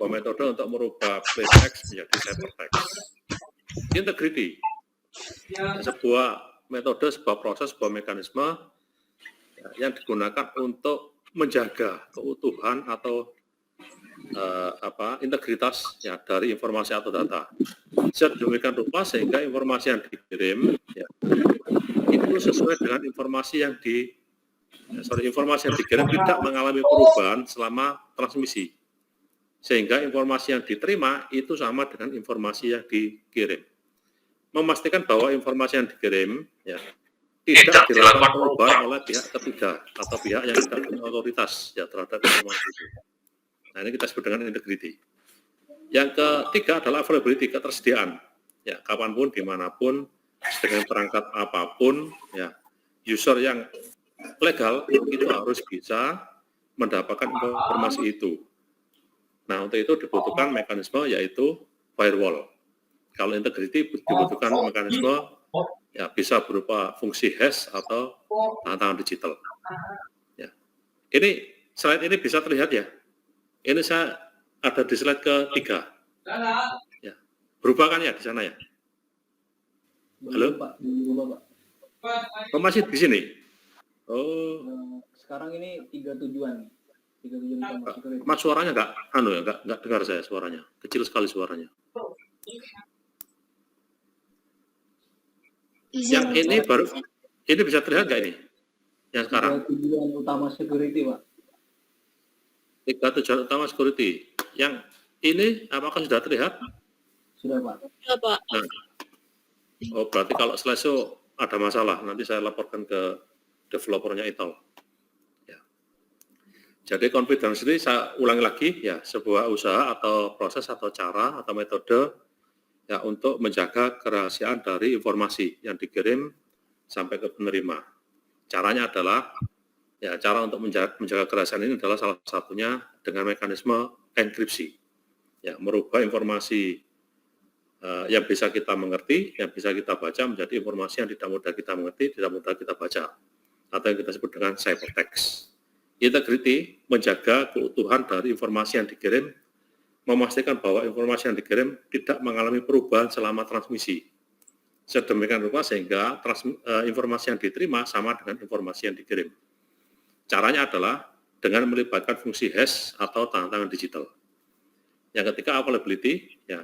sebuah metode untuk merubah plain text menjadi ciphertext. Integrity, sebuah metode, sebuah proses, sebuah mekanisme yang digunakan untuk menjaga keutuhan atau integritas ya dari informasi atau data. Sedemikian rupa sehingga informasi yang dikirim ya, itu sesuai dengan informasi yang dikirim tidak mengalami perubahan selama transmisi. Sehingga informasi yang diterima itu sama dengan informasi yang dikirim. Memastikan bahwa informasi yang dikirim ya, tidak dilakukan perubahan oleh pihak ketiga atau pihak yang tidak punya otoritas ya terhadap informasi itu. Nah, ini kita sebut dengan integrity. Yang ketiga adalah availability, ketersediaan. Ya, kapanpun, dimanapun, dengan perangkat apapun, ya, user yang legal itu harus bisa mendapatkan informasi itu. Nah, untuk itu dibutuhkan mekanisme yaitu firewall. Kalau integrity dibutuhkan mekanisme ya bisa berupa fungsi hash atau tantangan digital. Ya. Ini slide ini bisa terlihat ya. Ini saya ada di slide ketiga. Ya. Berubah kan ya di sana ya? Halo? Oh, masih di sini? Oh. Sekarang ini 3 tujuan. Mas suaranya nggak dengar saya suaranya. Kecil sekali suaranya. Yang ini baru, ini bisa terlihat nggak ini? Yang sekarang? 3 tujuan utama security, Pak. 3 tujuan utama security. Yang ini apakah sudah terlihat? Sudah, Pak. Sudah, Pak. Nah, oh berarti kalau slideshow ada masalah, nanti saya laporkan ke developernya Itol. Ya. Jadi confidentiality saya ulangi lagi ya, sebuah usaha atau proses atau cara atau metode ya untuk menjaga kerahasiaan dari informasi yang dikirim sampai ke penerima. Caranya adalah ya cara untuk menjaga kerahasiaan ini adalah salah satunya dengan mekanisme enkripsi. Ya, merubah informasi yang bisa kita mengerti, yang bisa kita baca menjadi informasi yang tidak mudah kita mengerti, tidak mudah kita baca, atau yang kita sebut dengan ciphertext. Integrity menjaga keutuhan dari informasi yang dikirim, memastikan bahwa informasi yang dikirim tidak mengalami perubahan selama transmisi. Sedemikian rupa sehingga informasi yang diterima sama dengan informasi yang dikirim. Caranya adalah dengan melibatkan fungsi hash atau tantangan digital. Yang ketiga availability, ya,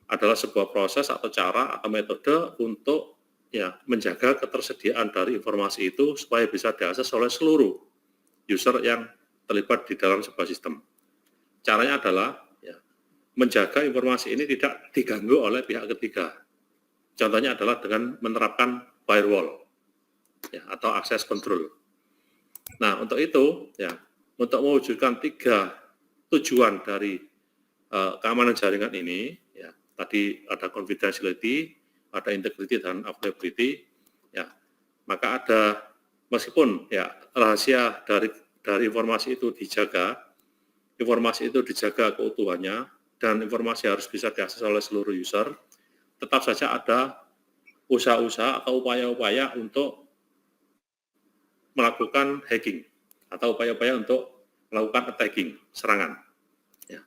adalah sebuah proses atau cara atau metode untuk ya menjaga ketersediaan dari informasi itu supaya bisa diakses oleh seluruh user yang terlibat di dalam sebuah sistem. Caranya adalah ya, menjaga informasi ini tidak diganggu oleh pihak ketiga. Contohnya adalah dengan menerapkan firewall ya, atau access control. Nah, untuk itu ya, untuk mewujudkan 3 tujuan dari keamanan jaringan ini ya, tadi ada confidentiality, ada integrity dan availability, ya, maka ada meskipun ya rahasia dari informasi itu dijaga keutuhannya dan informasi harus bisa diakses oleh seluruh user, tetap saja ada usaha-usaha atau upaya-upaya untuk melakukan hacking atau upaya-upaya untuk melakukan attacking, serangan. Ya.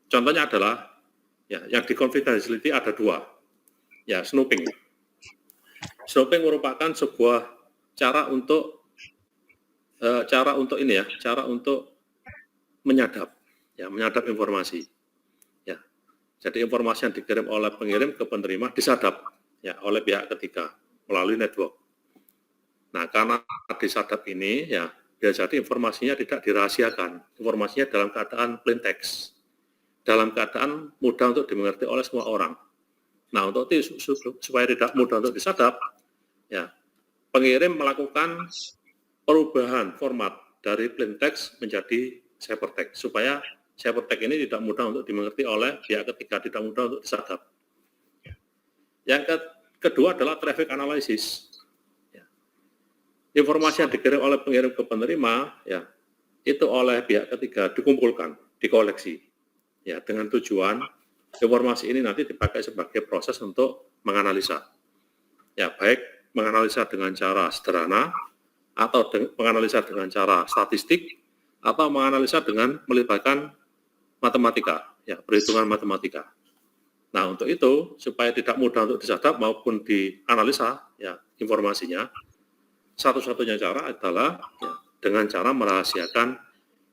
Contohnya adalah ya, yang di confidentiality ada 2, ya snooping. Snooping merupakan sebuah cara untuk menyadap informasi. Ya, jadi informasi yang dikirim oleh pengirim ke penerima disadap ya oleh pihak ketiga melalui network. Nah, karena disadap ini ya, jadi informasinya tidak dirahasiakan, informasinya dalam keadaan plain text, dalam keadaan mudah untuk dimengerti oleh semua orang. Nah, untuk itu supaya tidak mudah untuk disadap, ya, pengirim melakukan perubahan format dari plain text menjadi ciphertext supaya ciphertext ini tidak mudah untuk dimengerti oleh pihak ketiga, tidak mudah untuk disadap. Yang kedua adalah traffic analysis. Informasi yang dikirim oleh pengirim ke penerima, ya, itu oleh pihak ketiga dikumpulkan, dikoleksi, ya, dengan tujuan informasi ini nanti dipakai sebagai proses untuk menganalisa, ya, baik menganalisa dengan cara sederhana atau menganalisa dengan cara statistik atau menganalisa dengan melibatkan matematika, ya perhitungan matematika. Nah, untuk itu supaya tidak mudah untuk disadap maupun dianalisa ya informasinya, satu-satunya cara adalah ya, dengan cara merahasiakan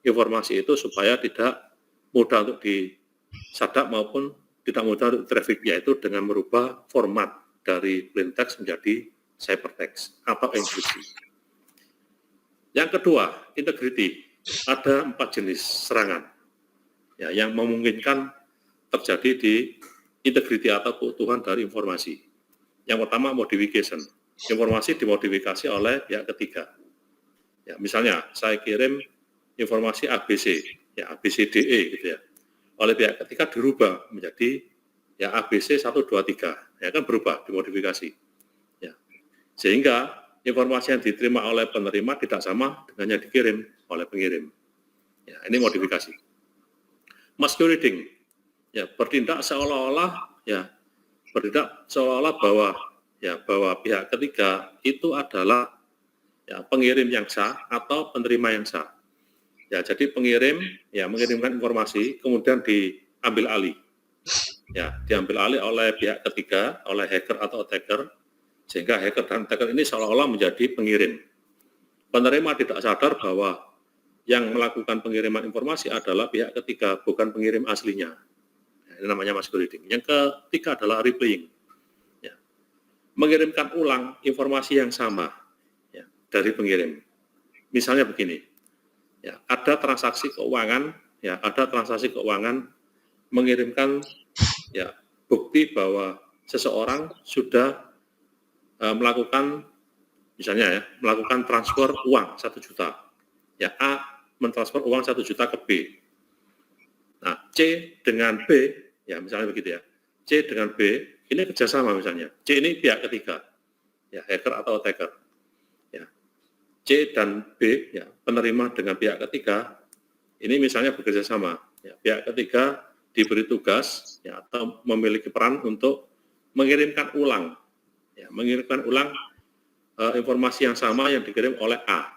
informasi itu supaya tidak mudah untuk disadap maupun tidak mudah untuk traffic, yaitu dengan merubah format dari plain text menjadi ciphertext atau enkripsi. Yang kedua, integrity. Ada 4 jenis serangan ya, yang memungkinkan terjadi di integrity atau keutuhan dari informasi. Yang pertama, modification. Informasi dimodifikasi oleh pihak ketiga. Ya, misalnya, saya kirim informasi ABC, ya ABCDE gitu ya. Oleh pihak ketiga dirubah menjadi ya ABC 123, ya kan berubah, dimodifikasi. Ya. Sehingga informasi yang diterima oleh penerima tidak sama dengan yang dikirim oleh pengirim. Ya, ini modifikasi. Masquerading, ya bertindak seolah-olah bahwa pihak ketiga itu adalah ya pengirim yang sah atau penerima yang sah. Ya, jadi pengirim ya mengirimkan informasi kemudian diambil alih. Ya, diambil alih oleh pihak ketiga, oleh hacker atau attacker, sehingga hacker dan attacker ini seolah-olah menjadi pengirim. Penerima tidak sadar bahwa yang melakukan pengiriman informasi adalah pihak ketiga, bukan pengirim aslinya. Ya, ini namanya masquerading. Yang ketiga adalah replaying. Ya, mengirimkan ulang informasi yang sama ya, dari pengirim. Misalnya begini, ya, ada transaksi keuangan mengirimkan ya bukti bahwa seseorang sudah melakukan transfer uang 1 juta. Ya, A mentransfer uang 1 juta ke B. Nah, C dengan B, ya misalnya begitu ya. C dengan B, ini kerjasama misalnya. C ini pihak ketiga, ya hacker atau attacker. Ya. C dan B, ya penerima dengan pihak ketiga, ini misalnya bekerja sama. Ya, pihak ketiga diberi tugas, ya atau memiliki peran untuk mengirimkan ulang informasi yang sama yang dikirim oleh A.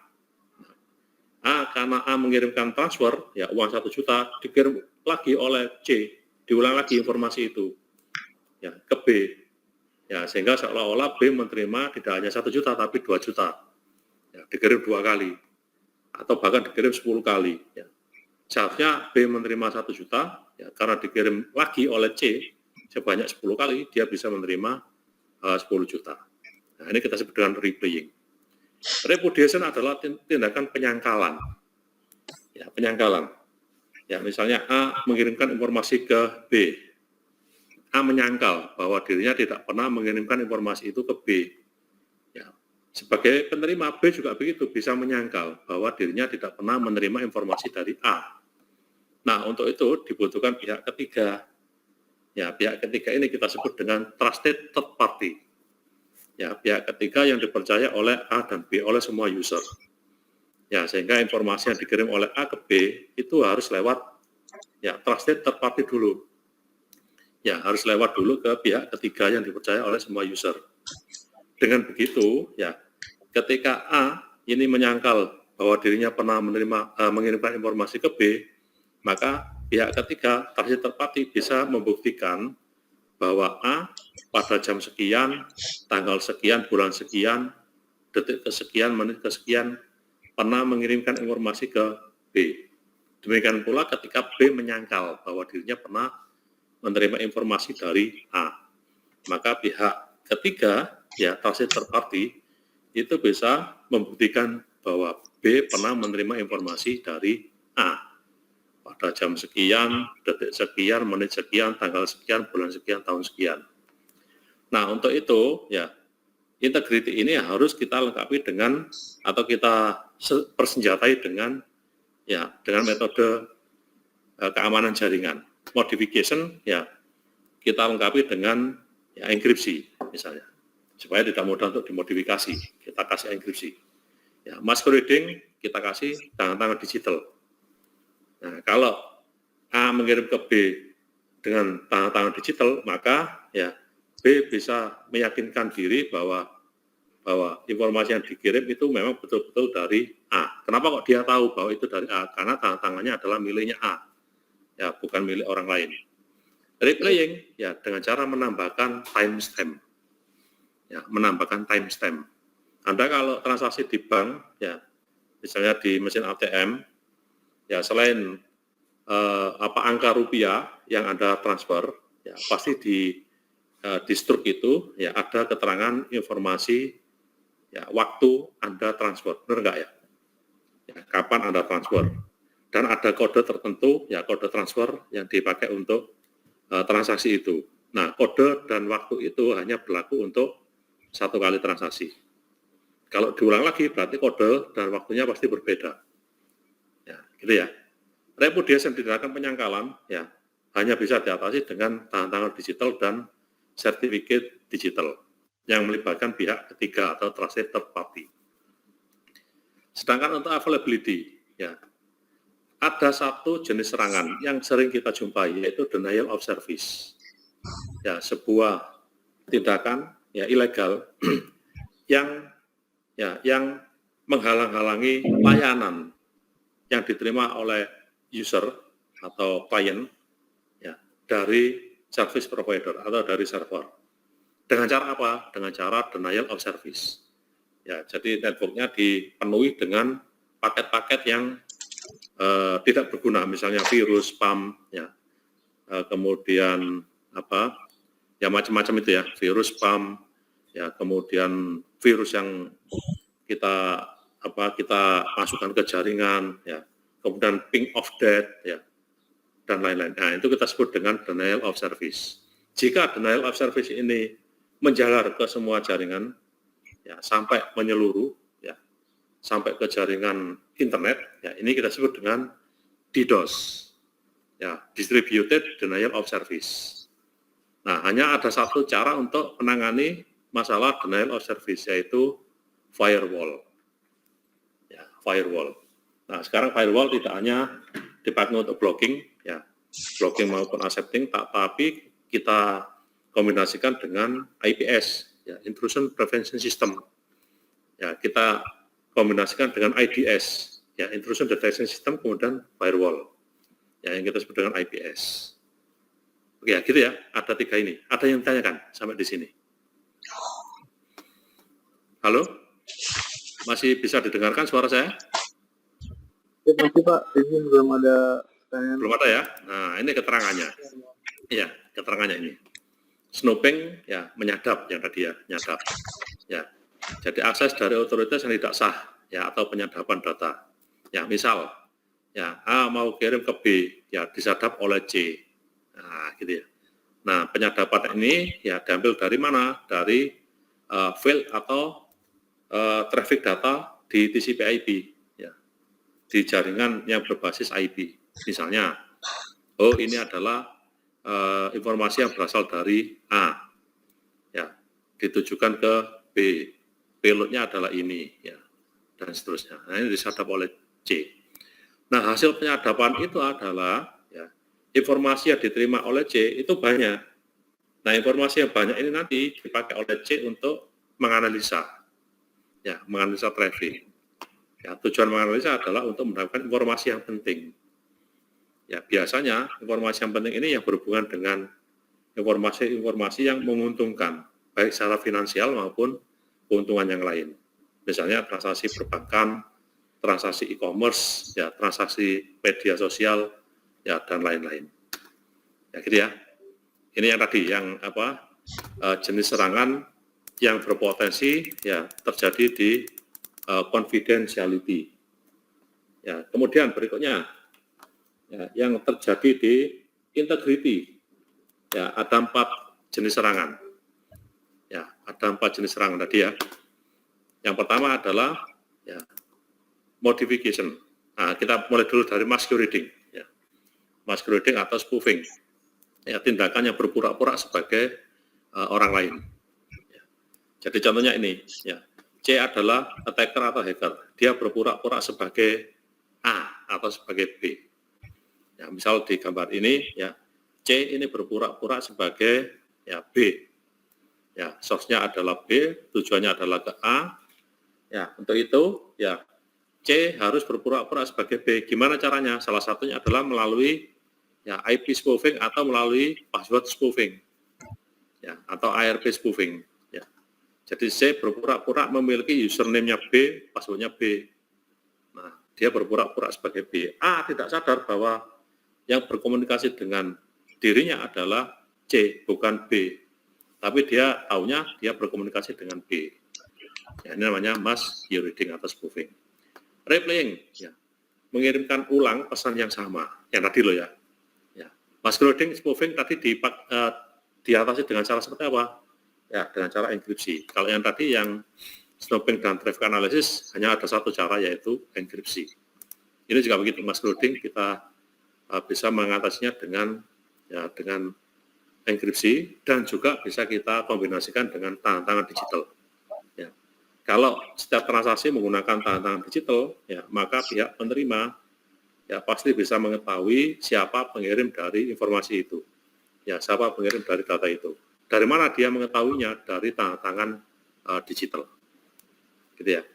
Karena A mengirimkan transfer, ya uang 1 juta, dikirim lagi oleh C, diulang lagi informasi itu, ya ke B, ya sehingga seolah-olah B menerima tidak hanya 1 juta, tapi 2 juta, ya dikirim 2 kali, atau bahkan dikirim 10 kali, ya. Seharusnya B menerima 1 juta, ya karena dikirim lagi oleh C, sebanyak 10 kali, dia bisa menerima 10 juta. Nah, ini kita sebut dengan replaying. Repudiation adalah tindakan penyangkalan. Ya, penyangkalan. Ya, misalnya A mengirimkan informasi ke B. A menyangkal bahwa dirinya tidak pernah mengirimkan informasi itu ke B. Ya, sebagai penerima B juga begitu, bisa menyangkal bahwa dirinya tidak pernah menerima informasi dari A. Nah, untuk itu dibutuhkan pihak ketiga. Ya, pihak ketiga ini kita sebut dengan trusted third party. Ya, pihak ketiga yang dipercaya oleh A dan B, oleh semua user. Ya, sehingga informasi yang dikirim oleh A ke B itu harus lewat ya trusted third party dulu. Ya, harus lewat dulu ke pihak ketiga yang dipercaya oleh semua user. Dengan begitu, ya, ketika A ini menyangkal bahwa dirinya pernah mengirimkan informasi ke B, maka pihak ketiga trusted third party bisa membuktikan bahwa A pada jam sekian, tanggal sekian, bulan sekian, detik kesekian, menit kesekian, pernah mengirimkan informasi ke B. Demikian pula ketika B menyangkal bahwa dirinya pernah menerima informasi dari A. Maka pihak ketiga, ya trusted third party, itu bisa membuktikan bahwa B pernah menerima informasi dari A. Pada jam sekian, detik sekian, menit sekian, tanggal sekian, bulan sekian, tahun sekian. Nah, untuk itu, ya, integrity ini harus kita lengkapi dengan, atau kita persenjatai dengan, ya, dengan metode keamanan jaringan. Modification, ya, kita lengkapi dengan, ya, enkripsi, misalnya, supaya tidak mudah untuk dimodifikasi. Kita kasih enkripsi. Ya, masquerading, kita kasih tangan-tangan digital. Nah, kalau A mengirim ke B dengan tangan-tangan digital, maka ya B bisa meyakinkan diri bahwa informasi yang dikirim itu memang betul-betul dari A. Kenapa kok dia tahu bahwa itu dari A? Karena tangan-tangannya adalah miliknya A. ya bukan milik orang lain. Replaying ya dengan cara menambahkan timestamp. Ya, menambahkan timestamp. Anda kalau transaksi di bank ya misalnya di mesin ATM ya selain angka rupiah yang Anda transfer ya pasti di struk itu ya ada keterangan informasi ya waktu Anda transfer, benar enggak ya? Ya, kapan Anda transfer? Dan ada kode tertentu ya kode transfer yang dipakai untuk transaksi itu. Nah, kode dan waktu itu hanya berlaku untuk satu kali transaksi. Kalau diulang lagi berarti kode dan waktunya pasti berbeda. Ya, gitu ya. Repudiation tindakan penyangkalan ya hanya bisa diatasi dengan tangan digital dan sertifikat digital yang melibatkan pihak ketiga atau trusted third party. Sedangkan untuk availability ya ada satu jenis serangan yang sering kita jumpai yaitu denial of service. Ya, sebuah tindakan ya ilegal yang menghalang-halangi layanan yang diterima oleh user atau klien ya dari service provider atau dari server. Dengan cara apa? Dengan cara denial of service. Ya, jadi networknya dipenuhi dengan paket-paket yang tidak berguna, misalnya virus, spam, ya, kemudian ya macam-macam itu ya, virus, spam, ya, kemudian virus yang kita masukkan ke jaringan, ya, kemudian ping of death, ya, dan lain-lain. Nah, itu kita sebut dengan denial of service. Jika denial of service ini menjalar ke semua jaringan, ya, sampai menyeluruh, ya, sampai ke jaringan internet, ya, ini kita sebut dengan DDoS, ya, Distributed Denial of Service. Nah, hanya ada satu cara untuk menangani masalah denial of service, yaitu firewall. Ya, firewall. Nah, sekarang firewall tidak hanya dipakai untuk blocking, ya, blocking maupun accepting, tapi kita kombinasikan dengan IPS, ya, Intrusion Prevention System. Ya, kita kombinasikan dengan IDS, ya, Intrusion Detection System, kemudian firewall, ya, yang kita sebut dengan IPS. Oke, ya, gitu ya, ada 3 ini. Ada yang ditanyakan sampai di sini? Halo? Masih bisa didengarkan suara saya? Ya, masih Pak, ini belum ada pertanyaan. Belum ada ya? Nah, ini keterangannya. Iya, keterangannya ini. Snooping, ya, menyadap yang tadi ya, nyadap. Ya, jadi akses dari otoritas yang tidak sah, ya, atau penyadapan data. Ya, misal, ya, A mau kirim ke B, ya, disadap oleh C. Nah, gitu ya. Nah, penyadapan ini, ya, diambil dari mana? Dari file atau traffic data di TCP/IP, ya, di jaringan yang berbasis IP. Misalnya, oh ini adalah informasi yang berasal dari A, ya, ditujukan ke B, payloadnya adalah ini, ya, dan seterusnya. Nah, ini disadap oleh C. Nah, hasil penyadapan itu adalah ya, informasi yang diterima oleh C itu banyak. Nah, informasi yang banyak ini nanti dipakai oleh C untuk menganalisa, ya, menganalisa traffic. Ya, tujuan menganalisa adalah untuk mendapatkan informasi yang penting. Ya, biasanya informasi yang penting ini yang berhubungan dengan informasi-informasi yang menguntungkan, baik secara finansial maupun keuntungan yang lain. Misalnya transaksi perbankan, transaksi e-commerce, ya, transaksi media sosial, ya, dan lain-lain. Ya, gitu ya. Ini yang tadi, yang jenis serangan yang berpotensi ya terjadi di confidentiality. Ya, kemudian berikutnya ya, yang terjadi di integrity. Ya, ada 4 jenis serangan. Ya, ada 4 jenis serangan tadi ya. Yang pertama adalah ya, modification. Nah, kita mulai dulu dari masquerading, ya. Masquerading atau spoofing. Ya, tindakan yang berpura-pura sebagai orang lain. Ya. Jadi contohnya ini, ya. C adalah attacker atau hacker. Dia berpura-pura sebagai A atau sebagai B. Ya, misal di gambar ini, ya, C ini berpura-pura sebagai ya B. Ya, source-nya adalah B, tujuannya adalah ke A. Ya, untuk itu, ya, C harus berpura-pura sebagai B. Gimana caranya? Salah satunya adalah melalui ya IP spoofing atau melalui password spoofing, ya, atau ARP spoofing. Ya. Jadi C berpura-pura memiliki username-nya B, password-nya B. Nah, dia berpura-pura sebagai B. A tidak sadar bahwa yang berkomunikasi dengan dirinya adalah C, bukan B. Tapi dia taunya dia berkomunikasi dengan B. Ya, ini namanya masquerading atau spoofing. Replaying, ya, mengirimkan ulang pesan yang sama, yang tadi loh ya. Ya. Masquerading, spoofing tadi diatasi dengan cara seperti apa? Ya, dengan cara enkripsi. Kalau yang tadi yang snooping dan traffic analysis hanya ada satu cara, yaitu enkripsi. Ini juga begitu, masquerading kita bisa mengatasinya dengan enkripsi dan juga bisa kita kombinasikan dengan tangan digital. Ya. Kalau setiap transaksi menggunakan tangan digital, ya, maka pihak penerima ya pasti bisa mengetahui siapa pengirim dari informasi itu, ya, siapa pengirim dari data itu. Dari mana dia mengetahuinya? Dari tangan digital, gitu ya.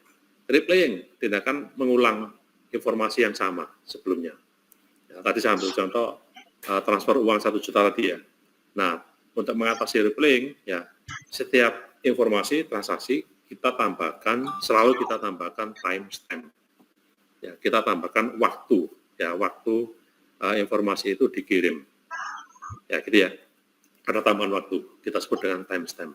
Replaying, tindakan mengulang informasi yang sama sebelumnya. Ya, tadi saya ambil contoh transfer uang 1 juta tadi ya. Nah, untuk mengatasi replaying, ya, setiap informasi transaksi selalu kita tambahkan timestamp. Ya, kita tambahkan waktu, ya, waktu informasi itu dikirim. Ya, gitu ya. Ada tambahan waktu, kita sebut dengan timestamp.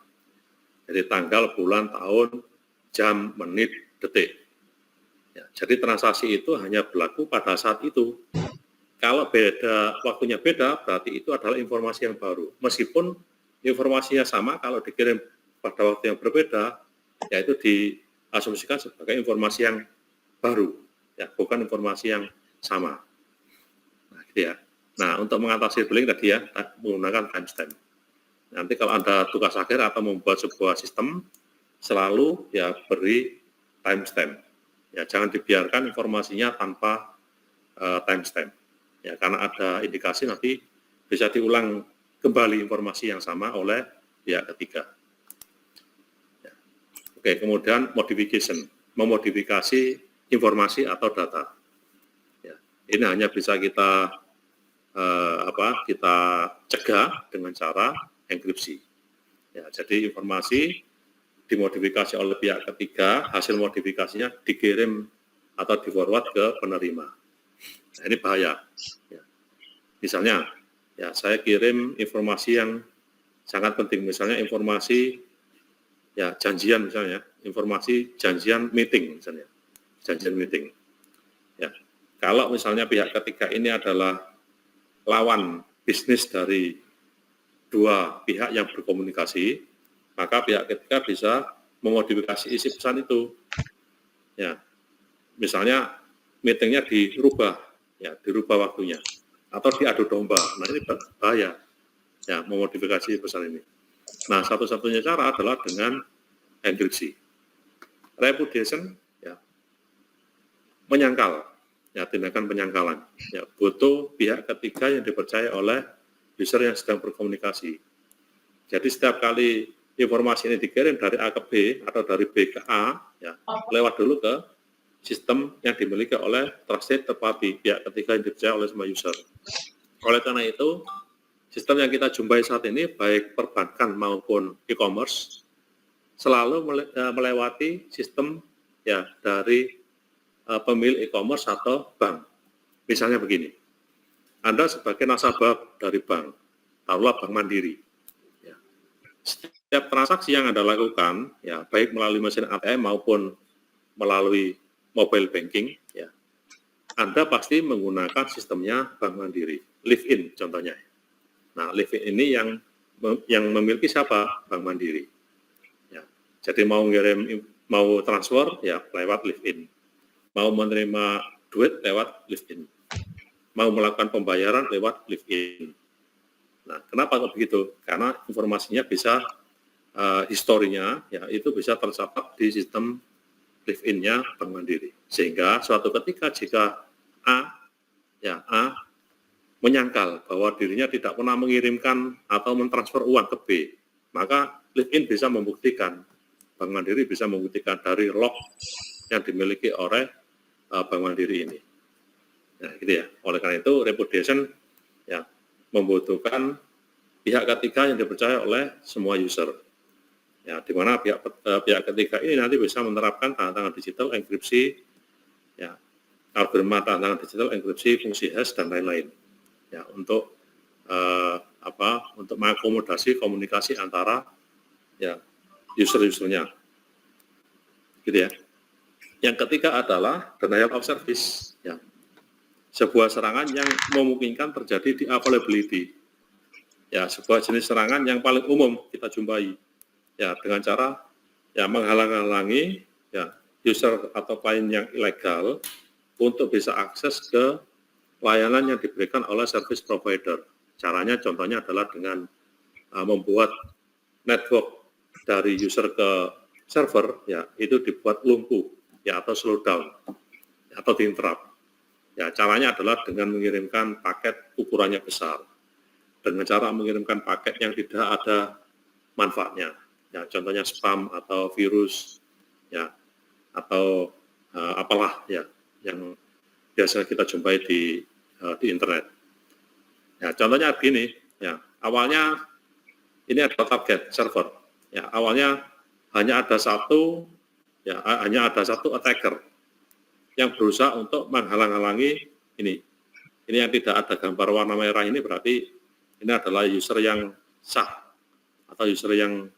Jadi tanggal, bulan, tahun, jam, menit, detik. Ya, jadi transaksi itu hanya berlaku pada saat itu. Kalau waktunya beda, berarti itu adalah informasi yang baru. Meskipun informasinya sama, kalau dikirim pada waktu yang berbeda, yaitu diasumsikan sebagai informasi yang baru, ya, bukan informasi yang sama. Nah, gitu ya. Nah, untuk mengatasi replaying tadi ya, menggunakan timestamp. Nanti kalau Anda tugas akhir atau membuat sebuah sistem, selalu ya beri timestamp. Ya, jangan dibiarkan informasinya tanpa timestamp. Ya, karena ada indikasi nanti bisa diulang kembali informasi yang sama oleh pihak ketiga. Ya. Oke, kemudian modification, memodifikasi informasi atau data. Ya, ini hanya bisa kita kita cegah dengan cara enkripsi. Ya, jadi informasi dimodifikasi oleh pihak ketiga, hasil modifikasinya dikirim atau di-forward ke penerima. Nah, ini bahaya. Ya. Misalnya, ya, saya kirim informasi yang sangat penting, misalnya informasi ya janjian misalnya, informasi janjian meeting misalnya, janjian meeting. Ya, kalau misalnya pihak ketiga ini adalah lawan bisnis dari dua pihak yang berkomunikasi, maka pihak ketiga bisa memodifikasi isi pesan itu. Ya, misalnya meetingnya dirubah. Ya, dirubah waktunya atau diadu domba. Nah, ini bahaya ya, memodifikasi pesan ini. Nah, satu-satunya cara adalah dengan enkripsi. Repudiation, ya, menyangkal, ya, tindakan penyangkalan. Ya, butuh pihak ketiga yang dipercaya oleh user yang sedang berkomunikasi. Jadi setiap kali informasi ini dikirim dari A ke B atau dari B ke A, ya, lewat dulu ke sistem yang dimiliki oleh trusted third party, pihak ketiga yang dipercaya oleh semua user. Oleh karena itu, sistem yang kita jumpai saat ini, baik perbankan maupun e-commerce, selalu melewati sistem ya dari pemilik e-commerce atau bank. Misalnya begini, Anda sebagai nasabah dari bank, taruhlah Bank Mandiri. Ya. Setiap transaksi yang Anda lakukan, ya, baik melalui mesin ATM maupun melalui mobile banking, ya, Anda pasti menggunakan sistemnya Bank Mandiri, live-in contohnya. Nah, live-in ini yang memiliki siapa? Bank Mandiri. Ya, jadi mau transfer, ya, lewat live-in. Mau menerima duit lewat live-in. Mau melakukan pembayaran lewat live-in. Nah, kenapa kok begitu? Karena informasinya bisa historinya, ya, itu bisa tercatat di sistem live-in-nya Bank Mandiri. Sehingga suatu ketika jika A menyangkal bahwa dirinya tidak pernah mengirimkan atau mentransfer uang ke B, maka live-in bisa membuktikan, Bank Mandiri bisa membuktikan dari log yang dimiliki oleh Bank Mandiri ini. Nah, gitu ya. Oleh karena itu, repudiation ya, membutuhkan pihak ketiga yang dipercaya oleh semua user. Ya, di mana pihak ketiga ini nanti bisa menerapkan tanda tangan digital, enkripsi, ya, algoritma tanda tangan digital, enkripsi, fungsi hash dan lain-lain. Ya, untuk untuk mengakomodasi komunikasi antara ya user-usernya, gitu ya. Yang ketiga adalah denial of service, ya, sebuah serangan yang memungkinkan terjadi di availability, ya, sebuah jenis serangan yang paling umum kita jumpai, ya, dengan cara ya menghalang-halangi ya user atau klien yang ilegal untuk bisa akses ke layanan yang diberikan oleh service provider. Caranya contohnya adalah dengan membuat network dari user ke server, ya, itu dibuat lumpuh, ya, atau slow down, atau di-interrupt. Ya, caranya adalah dengan mengirimkan paket ukurannya besar, dengan cara mengirimkan paket yang tidak ada manfaatnya, ya, contohnya spam atau virus, ya, atau apalah ya yang biasa kita jumpai di internet. Ya, contohnya begini, ya, awalnya ini adalah target server. Ya, awalnya hanya ada satu attacker yang berusaha untuk menghalang-halangi ini. Ini yang tidak ada gambar warna merah ini berarti ini adalah user yang sah atau user yang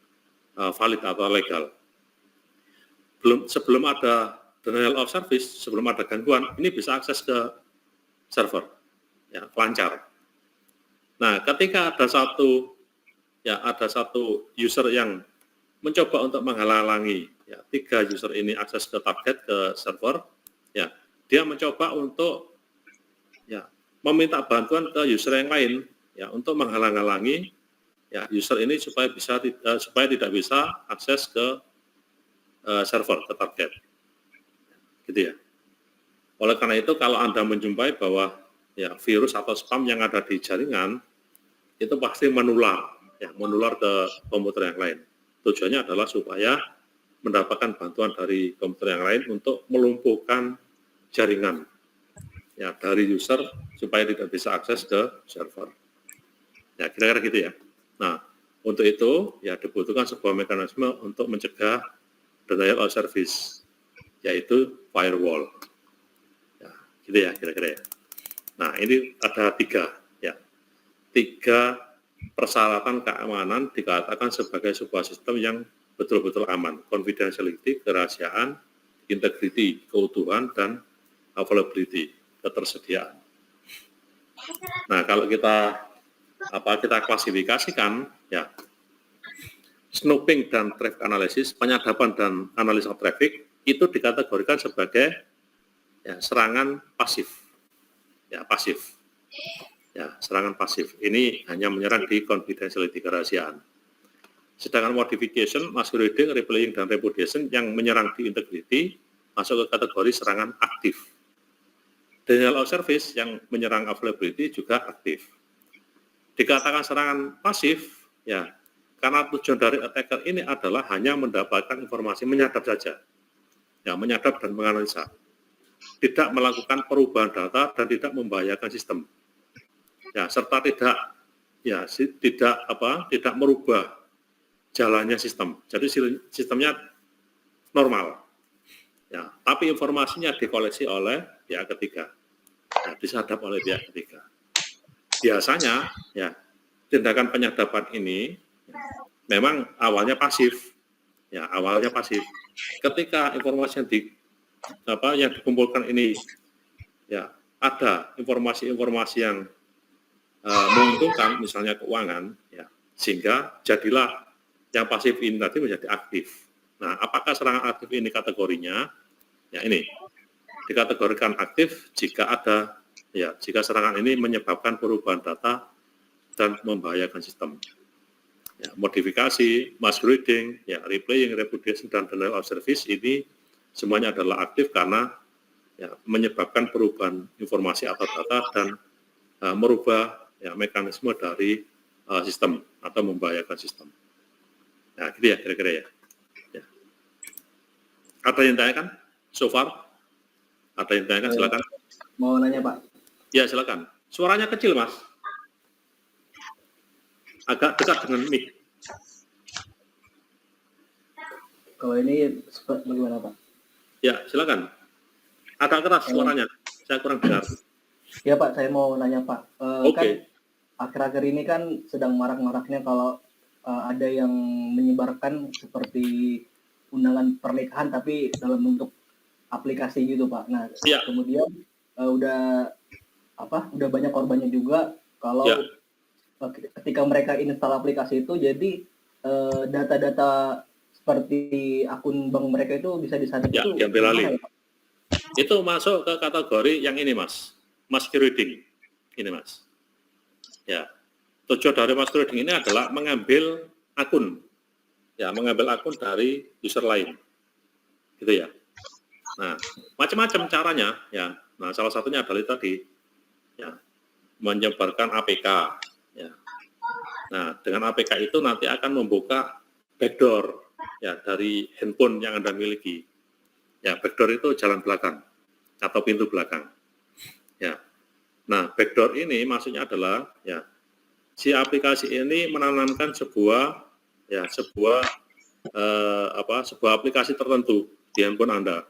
valid atau legal. Sebelum ada denial of service, sebelum ada gangguan, ini bisa akses ke server, ya, lancar. Nah, ketika ada satu user yang mencoba untuk menghalang-halangi, ya, 3 user ini akses ke target ke server, ya, dia mencoba untuk ya meminta bantuan ke user yang lain, ya, untuk menghalang-halangi ya user ini supaya tidak bisa akses ke server, ke target, gitu ya. Oleh karena itu, kalau Anda menjumpai bahwa ya virus atau spam yang ada di jaringan itu pasti menular ke komputer yang lain. Tujuannya adalah supaya mendapatkan bantuan dari komputer yang lain untuk melumpuhkan jaringan, ya, dari user supaya tidak bisa akses ke server. Ya, kira-kira gitu ya. Nah, untuk itu ya dibutuhkan sebuah mekanisme untuk mencegah denial of service, yaitu firewall. Ya, gitu ya kira-kira ya. Nah, ini ada 3 persyaratan keamanan dikatakan sebagai sebuah sistem yang betul-betul aman: confidentiality, kerahasiaan, integrity, keutuhan, dan availability, ketersediaan. Nah, kalau kita klasifikasikan, ya, snooping dan traffic analysis, penyadapan dan analisa traffic itu dikategorikan sebagai ya, serangan pasif. Ya, pasif. Ya, serangan pasif. Ini hanya menyerang di confidentiality, kerahasiaan. Sedangkan modification, masquerading, replaying, dan repudiation yang menyerang di integrity masuk ke kategori serangan aktif. Denial of service yang menyerang availability juga aktif. Dikatakan serangan pasif, ya, karena tujuan dari attacker ini adalah hanya mendapatkan informasi, menyadap saja, ya, menyadap dan menganalisa, tidak melakukan perubahan data dan tidak membahayakan sistem, ya, serta tidak merubah jalannya sistem. Jadi sistemnya normal, ya, tapi informasinya dikoleksi oleh pihak ketiga, ya, disadap oleh pihak ketiga. Biasanya, ya, tindakan penyadapan ini memang awalnya pasif, ya, awalnya pasif. Ketika informasi yang dikumpulkan ini, ya, ada informasi-informasi yang menguntungkan, misalnya keuangan, ya, sehingga jadilah yang pasif ini tadi menjadi aktif. Nah, apakah serangan aktif ini kategorinya? Ya, ini dikategorikan aktif jika serangan ini menyebabkan perubahan data dan membahayakan sistem. Ya, modifikasi, masquerading, ya, replaying, repudiation, dan denial of service ini semuanya adalah aktif karena ya, menyebabkan perubahan informasi atau data dan merubah ya, mekanisme dari sistem atau membahayakan sistem. Nah, gitu ya kira-kira ya. Ya. Ada yang tanyakan so far? Ada yang tanyakan, silakan. Mau nanya Pak? Ya, silakan. Suaranya kecil, Mas. agak dekat dengan mic. Kalau ini bagaimana Pak? Ya, silakan. Agak keras suaranya, saya kurang dengar. Ya Pak, saya mau nanya Pak. Oke. Kan akhir-akhir ini kan sedang marak-maraknya kalau ada yang menyebarkan seperti undangan pernikahan tapi dalam bentuk aplikasi gitu Pak. Nah, Ya. kemudian udah banyak korbannya juga kalau Ya. ketika mereka install aplikasi itu jadi data-data seperti akun bank mereka itu bisa disadap Ya, itu diambil alih. gimana ya, Pak? Itu masuk ke kategori yang ini, Mas. Masquerading. Ini, Mas. Ya. Tujuan dari masquerading ini adalah mengambil akun. Ya, mengambil akun dari user lain. Gitu ya. Nah, macam-macam caranya, ya. Nah, salah satunya adalah tadi, ya, menyebarkan APK, ya. Nah, dengan APK itu nanti akan membuka backdoor, ya, dari handphone yang Anda miliki. Ya, backdoor itu jalan belakang atau pintu belakang. Ya. Nah, backdoor ini maksudnya adalah, ya, si aplikasi ini menanamkan sebuah aplikasi tertentu di handphone Anda.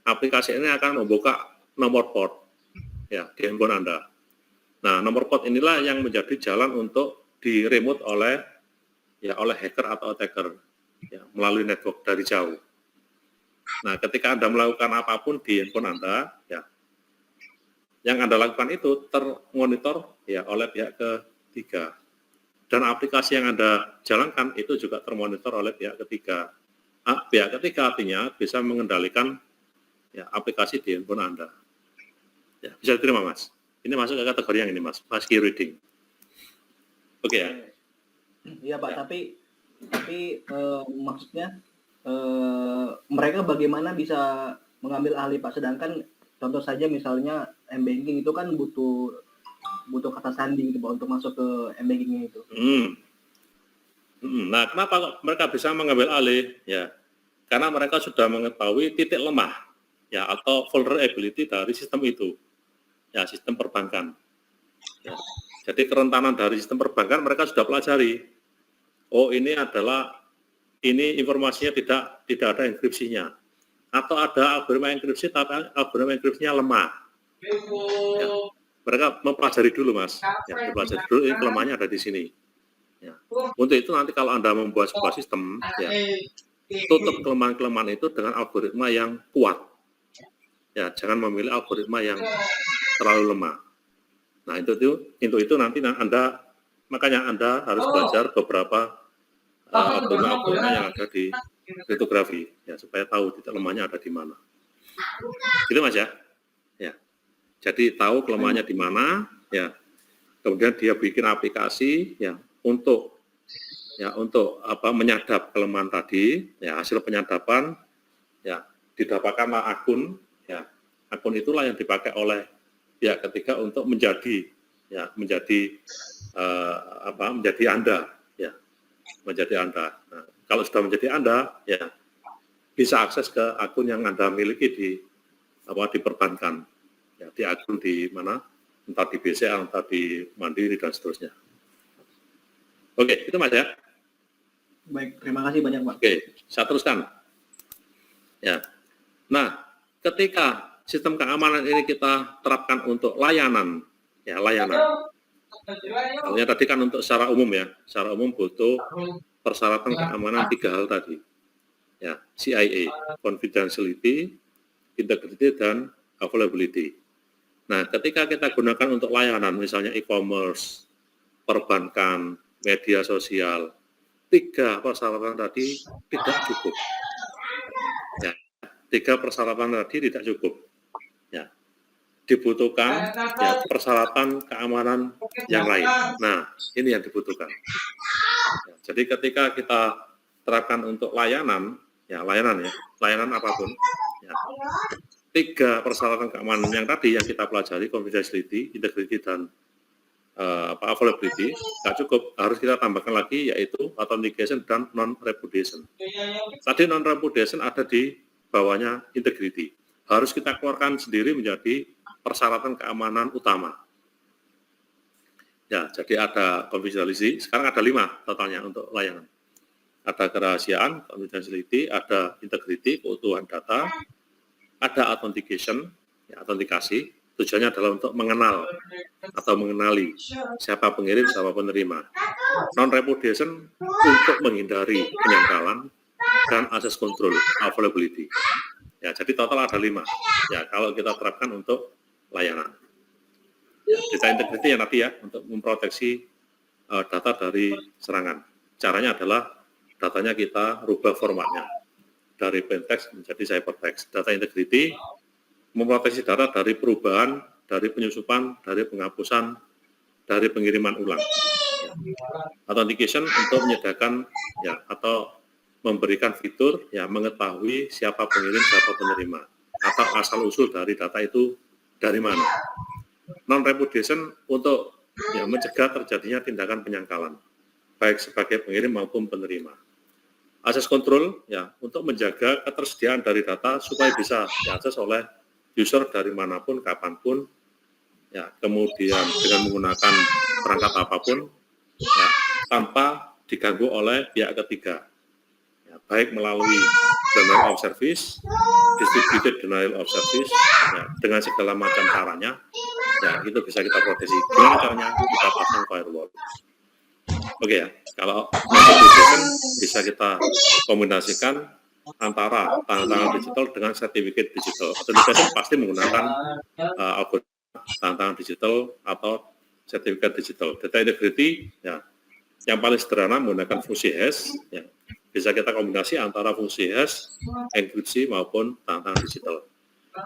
Aplikasi ini akan membuka nomor port, ya, di handphone Anda. Nah, nomor port inilah yang menjadi jalan untuk di-remote oleh hacker atau attacker, ya, melalui network dari jauh. Nah, ketika Anda melakukan apapun di handphone Anda, ya, yang Anda lakukan itu termonitor, ya, oleh pihak ketiga. Dan aplikasi yang Anda jalankan itu juga termonitor oleh pihak ketiga. Pihak ketiga artinya bisa mengendalikan, ya, aplikasi di handphone Anda. Ya, bisa diterima, Mas. Ini masuk ke kategori yang ini, Mas, masquerading. Oke, ya. Iya Pak, Ya. tapi maksudnya mereka bagaimana bisa mengambil alih Pak? Sedangkan contoh saja misalnya M-Banking itu kan butuh kata sandi gitu Pak untuk masuk ke M-Banking itu. Nah, kenapa kok mereka bisa mengambil alih? Ya, karena mereka sudah mengetahui titik lemah, ya, atau vulnerability dari sistem itu, ya, sistem perbankan. Ya. Jadi kerentanan dari sistem perbankan mereka sudah pelajari. Oh, ini informasinya tidak ada enkripsinya, atau ada algoritma enkripsi tapi algoritma enkripsinya lemah. Ya. Mereka mempelajari dulu, Mas. Ya, dipelajari dulu, ini kelemahannya ada di sini. Ya. Untuk itu nanti kalau Anda membuat sebuah sistem, ya, tutup kelemahan-kelemahan itu dengan algoritma yang kuat. Ya, jangan memilih algoritma yang terlalu lemah. Nah, itu nanti makanya Anda harus belajar beberapa algoritma yang ada di kriptografi, ya, supaya tahu titik lemahnya ada di mana. Gitu, Mas, ya. Ya. Jadi tahu kelemahannya di mana, ya. Kemudian dia bikin aplikasi, ya, untuk menyadap kelemahan tadi, ya, hasil penyadapan, ya, didapatkanlah akun, ya. Akun itulah yang dipakai oleh pihak ketiga untuk menjadi Anda, ya. Menjadi Anda. Nah, kalau sudah menjadi Anda, ya, bisa akses ke akun yang Anda miliki di perbankan, ya, di akun di mana, entah di BCA, entah di Mandiri dan seterusnya. Oke, itu, Mas, ya. Baik, terima kasih banyak Pak. Oke, saya teruskan. Ya. Nah, ketika sistem keamanan ini kita terapkan untuk layanan, ya, layanan. Artinya tadi kan untuk secara umum, ya, secara umum butuh persyaratan keamanan 3 hal tadi. Ya, CIA, confidentiality, integrity, dan availability. Nah, ketika kita gunakan untuk layanan, misalnya e-commerce, perbankan, media sosial, 3 persyaratan tadi tidak cukup. Ya, 3 persyaratan tadi tidak cukup. Ya, dibutuhkan, ya, persyaratan keamanan yang lain. Nah, ini yang dibutuhkan. Ya, jadi ketika kita terapkan untuk layanan, ya, layanan apapun, ya, 3 persyaratan keamanan yang tadi yang kita pelajari, confidentiality, integrity, dan availability, nggak cukup, harus kita tambahkan lagi, yaitu authentication dan non-repudiation. Tadi non-repudiation ada di bawahnya integrity. Harus kita keluarkan sendiri menjadi persyaratan keamanan utama. Ya, jadi ada confidentiality, sekarang ada 5 totalnya untuk layanan. Ada kerahasiaan, confidentiality, ada integrity, keutuhan data, ada authentication, ya, autentikasi, tujuannya adalah untuk mengenal atau mengenali siapa pengirim, siapa penerima. Non-repudiation untuk menghindari penyangkalan, dan access control, availability. Ya, jadi total ada 5. Ya, kalau kita terapkan untuk layanan. Ya, data integrity yang tadi ya, untuk memproteksi data dari serangan. Caranya adalah datanya kita rubah formatnya dari plain text menjadi ciphertext. Data integrity memproteksi data dari perubahan, dari penyusupan, dari penghapusan, dari pengiriman ulang. Ya. Authentication untuk menyediakan ya atau memberikan fitur ya mengetahui siapa pengirim, siapa penerima, atau asal usul dari data itu dari mana. Non-repudiation untuk ya, mencegah terjadinya tindakan penyangkalan, baik sebagai pengirim maupun penerima. Access control ya untuk menjaga ketersediaan dari data supaya bisa diakses oleh user dari manapun, kapanpun, ya kemudian dengan menggunakan perangkat apapun, ya, tanpa diganggu oleh pihak ketiga, ya, baik melalui denial of service, distributed denial of service, ya, dengan segala macam caranya. Ya, itu bisa kita proteksi. Gimana caranya? Kita pasang firewall. Oke ya, kalau authentication bisa kita kombinasikan antara tangan-tangan digital dengan sertifikat digital. Authentication pasti menggunakan tangan-tangan digital atau sertifikat digital. Data integrity, ya, yang paling sederhana menggunakan fungsi hash, ya, bisa kita kombinasi antara fungsi hash, enkripsi maupun tangan-tangan digital.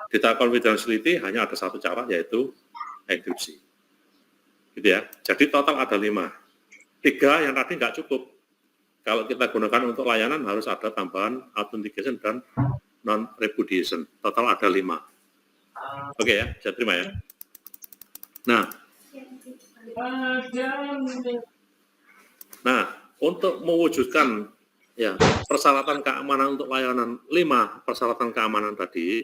Data confidentiality hanya ada satu cara, yaitu enkripsi. Gitu ya. Jadi total ada 5. 3 yang tadi nggak cukup. Kalau kita gunakan untuk layanan harus ada tambahan authentication dan non-repudiation. Total ada 5. Oke ya, saya terima ya. Nah, untuk mewujudkan ya persyaratan keamanan untuk layanan 5 persyaratan keamanan tadi,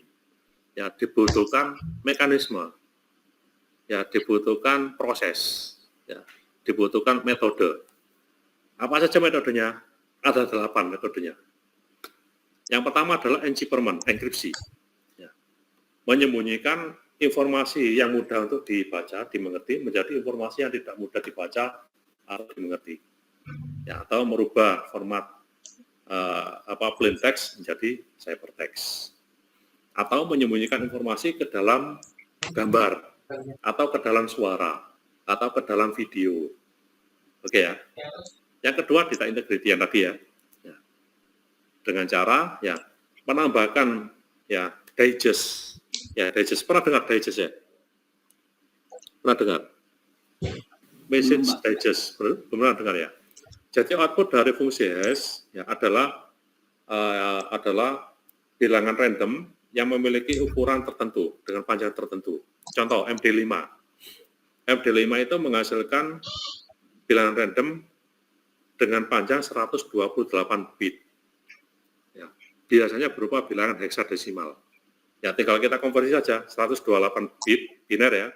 ya dibutuhkan mekanisme. Ya, dibutuhkan proses, ya, dibutuhkan metode. Apa saja metodenya? Ada 8 metodenya. Yang pertama adalah encryption, enkripsi. Ya. Menyembunyikan informasi yang mudah untuk dibaca, dimengerti, menjadi informasi yang tidak mudah dibaca atau dimengerti. Ya, atau merubah format plain text menjadi ciphertext. Atau menyembunyikan informasi ke dalam gambar, atau ke dalam suara, atau ke dalam video. Oke ya. Yang kedua, data integrity yang tadi ya. Ya. Dengan cara ya menambahkan ya digest. Ya, digest. Pernah dengar digest ya? Pernah dengar? Message digest. Belum pernah dengar ya? Jadi output dari fungsi hash ya adalah bilangan random yang memiliki ukuran tertentu dengan panjang tertentu. Contoh MD5. MD5 itu menghasilkan bilangan random dengan panjang 128 bit. Ya, biasanya berupa bilangan heksadesimal. Ya, tinggal kita konversi saja 128 bit biner ya.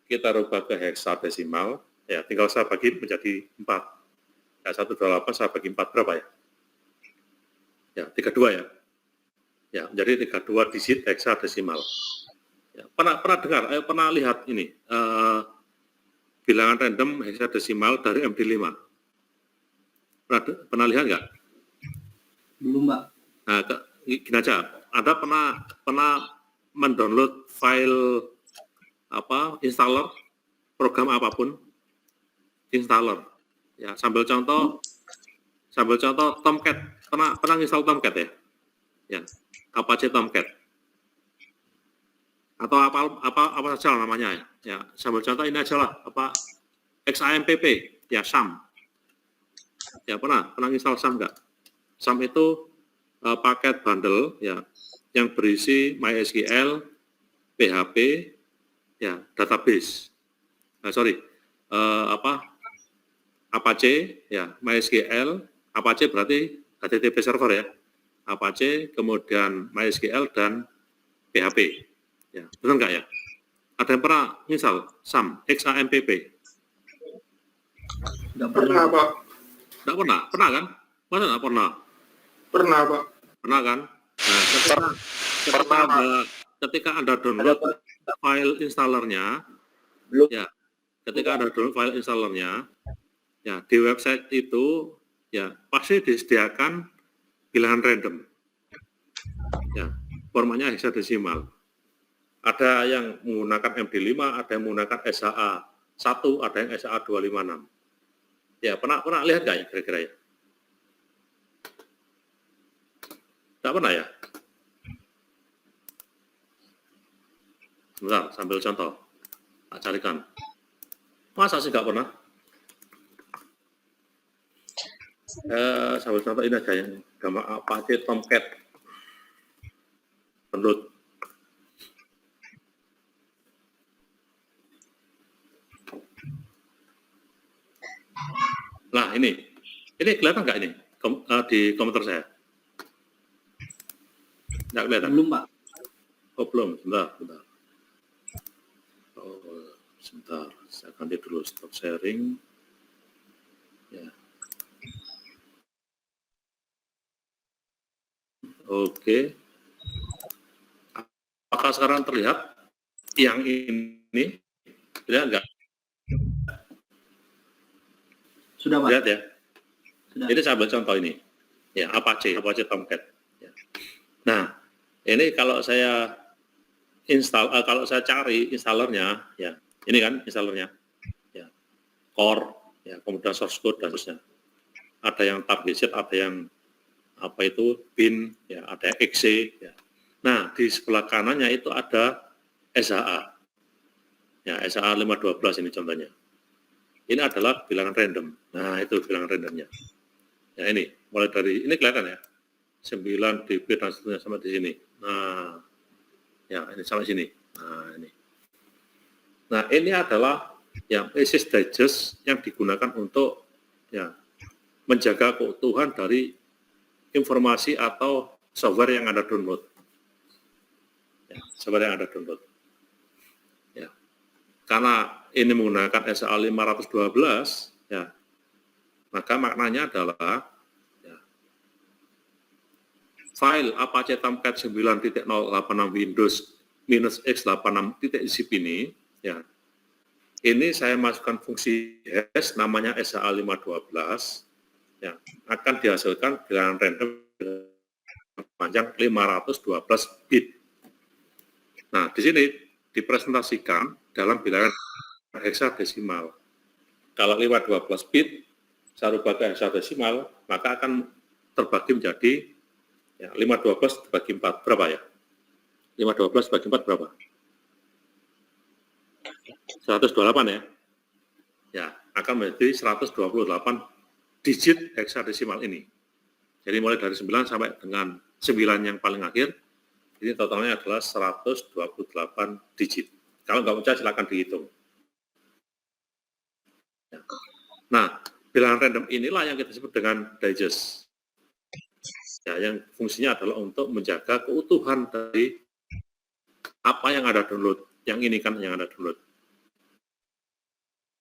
Kita rubah ke heksadesimal, ya tinggal saya bagi menjadi 4. Ya, 128 saya bagi 4 berapa ya? Ya, 32 ya. Ya, menjadi 32 digit heksadesimal. Ya, pernah dengar, pernah lihat ini bilangan random heksadesimal dari MD5? Pernah lihat nggak? Belum, Mbak. Nah, gini aja, Anda pernah mendownload file installer program apapun, installer. Ya, sambil contoh Tomcat. Pernah install Tomcat ya? Ya, Apache Tomcat. Atau apa saja namanya ya. Ya, sambil contoh ini aja lah, XAMPP, ya SAM. Ya, pernah install SAM enggak? SAM itu paket bundle ya yang berisi MySQL, PHP, ya database. Apache, ya MySQL, Apache berarti HTTP server ya. Apache, kemudian MySQL dan PHP. Ya, benar nggak ya? Ada yang pernah install SAM, XAMPP? Nggak Pernah, pernah. Pak. Nggak pernah? Pernah kan? Masa nggak pernah? Pernah, Pak. Pernah kan? Nah, ketika Anda download file installernya, Belum. ya, ketika Anda download file installernya, ya, di website itu, ya, pasti disediakan bilangan random. Ya, formatnya hexadesimal. Ada yang menggunakan MD5, ada yang menggunakan SHA-1, ada yang SHA-256. Ya, pernah lihat nggak ya kira-kira ya? Nggak pernah ya? Bentar, sambil contoh. Tak carikan. Masa sih nggak pernah? Sambil contoh ini aja yang gambar Apache Tomcat. Download. Nah, ini kelihatan nggak ini di komputer saya? Nggak kelihatan? Belum, Pak. Oh, belum. Sebentar. Oh, sebentar. Saya ganti dulu stop sharing. Ya. Oke. Apakah sekarang terlihat yang ini? Lihat nggak? Sudah, Pak. Lihat ya. Sudah. Ini saya ambil contoh ini. Ya, Apache Tomcat. Ya. Nah, ini kalau saya kalau saya cari installernya, ya, ini kan installernya, ya, core, ya, kemudian source code dan seterusnya. Ada yang tab-gadget, ada yang apa itu bin, ya, ada yang exe, ya. Nah, di sebelah kanannya itu ada SHA, ya, SHA 512 ini contohnya. Ini adalah bilangan random. Nah, itu bilangan randomnya. Ya, ini mulai dari ini kelihatan ya, 9 dB dan seterusnya sampai di sini. Nah, ya, ini sampai sini. Nah, ini. Nah, ini adalah yang Access Digest yang digunakan untuk, ya, menjaga keutuhan dari informasi atau software yang Anda download. Ya, software yang Anda download. Ya. Karena ini menggunakan SHA 512, ya, maka maknanya adalah, ya, file Apache Tomcat 9.086 Windows -x86.zip ini, ya, ini saya masukkan fungsi hash namanya SHA 512, ya, akan dihasilkan bilangan random panjang 512 bit. Nah, di sini dipresentasikan dalam bilangan heksadesimal. Kalau 512 bit, saya rubah ke heksadesimal, maka akan terbagi menjadi, ya, 512 dibagi 4, berapa ya? 512 bagi 4 berapa? 128 ya? Ya, akan menjadi 128 digit heksadesimal ini. Jadi mulai dari 9 sampai dengan 9 yang paling akhir, ini totalnya adalah 128 digit. Kalau nggak percaya silakan dihitung. Ya. Nah, bilangan random inilah yang kita sebut dengan digest. Ya, yang fungsinya adalah untuk menjaga keutuhan dari apa yang ada download. Yang ini kan yang ada download.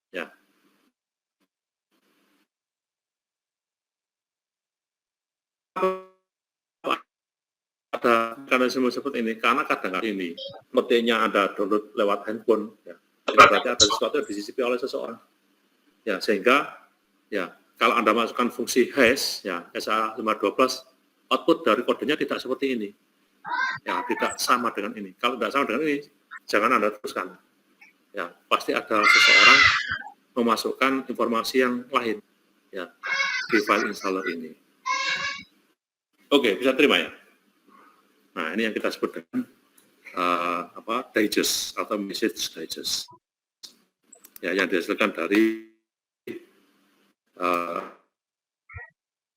Ya. Ada mekanisme seperti ini karena kadang-kadang ini sepertinya ada download lewat handphone, ya, berarti ada sesuatu yang disisipi oleh seseorang, ya, sehingga, ya, kalau Anda masukkan fungsi hash, ya, SHA-512, output dari kodenya tidak seperti ini, ya, tidak sama dengan ini. Kalau tidak sama dengan ini, jangan Anda teruskan, ya, pasti ada seseorang memasukkan informasi yang lain, ya, di file installer ini. Oke, bisa terima ya. Nah, ini yang kita sebut dengan digest atau message digest. Ya, yang dihasilkan dari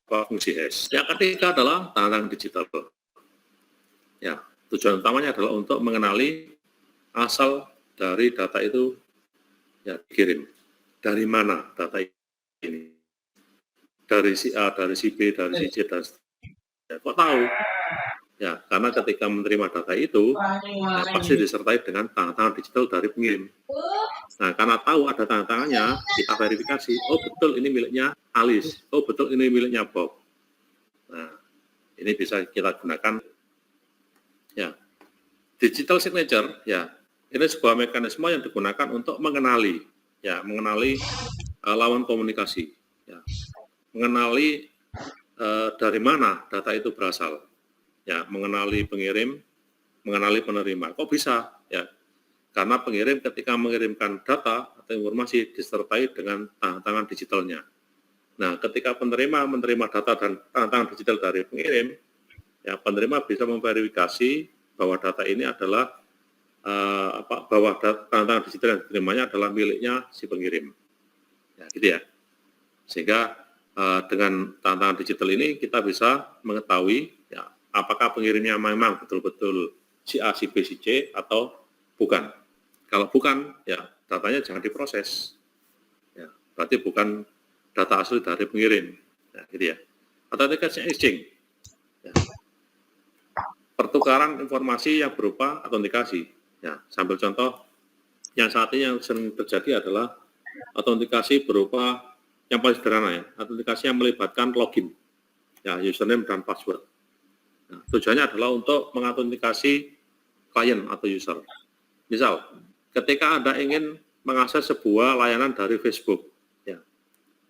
fungsi hash. Yang ketiga adalah tanda tangan digital. Ya, tujuan utamanya adalah untuk mengenali asal dari data itu, ya, dikirim. Dari mana data ini? Dari si A, dari si B, dari si C, dan seterusnya. Ya, kok tahu? Ya, karena ketika menerima data itu, ya, pasti disertai dengan tanda tangan digital dari pengirim. Nah, karena tahu ada tanda tangannya, kita verifikasi, oh betul ini miliknya Alis, oh betul ini miliknya Bob. Nah, ini bisa kita gunakan. Ya, digital signature, ya, ini sebuah mekanisme yang digunakan untuk mengenali, ya, mengenali lawan komunikasi, ya, mengenali dari mana data itu berasal, ya, mengenali pengirim, mengenali penerima. Kok bisa? Ya, karena pengirim ketika mengirimkan data atau informasi disertai dengan tanda tangan digitalnya. Nah, ketika penerima menerima data dan tanda tangan digital dari pengirim, ya, penerima bisa memverifikasi bahwa data ini adalah bahwa tanda tangan digital yang diterimanya adalah miliknya si pengirim. Ya, gitu ya. Sehingga dengan tanda tangan digital ini kita bisa mengetahui, ya, apakah pengirimnya memang betul-betul si A, si B, si C atau bukan. Kalau bukan, ya datanya jangan diproses. Ya, berarti bukan data asli dari pengirim. Ya, gitu ya. Authentication exchange. Ya. Pertukaran informasi yang berupa autentikasi. Ya, sambil contoh, yang saat ini yang sering terjadi adalah autentikasi berupa yang paling sederhana, ya, autentikasi yang melibatkan login, ya, username dan password. Nah, tujuannya adalah untuk mengautentikasi klien atau user. Misal, ketika Anda ingin mengakses sebuah layanan dari Facebook, ya,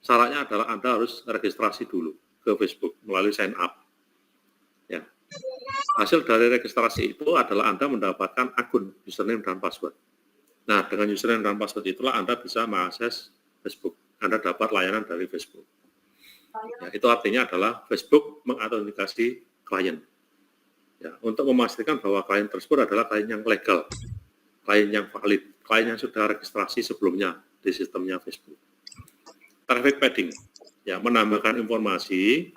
syaratnya adalah Anda harus registrasi dulu ke Facebook melalui sign up. Ya. Hasil dari registrasi itu adalah Anda mendapatkan akun, username dan password. Nah, dengan username dan password itulah Anda bisa mengakses Facebook. Anda dapat layanan dari Facebook. Ya, itu artinya adalah Facebook mengautentikasi klien. Ya, untuk memastikan bahwa klien tersebut adalah klien yang legal, klien yang valid, klien yang sudah registrasi sebelumnya di sistemnya Facebook. Traffic padding, ya, menambahkan informasi,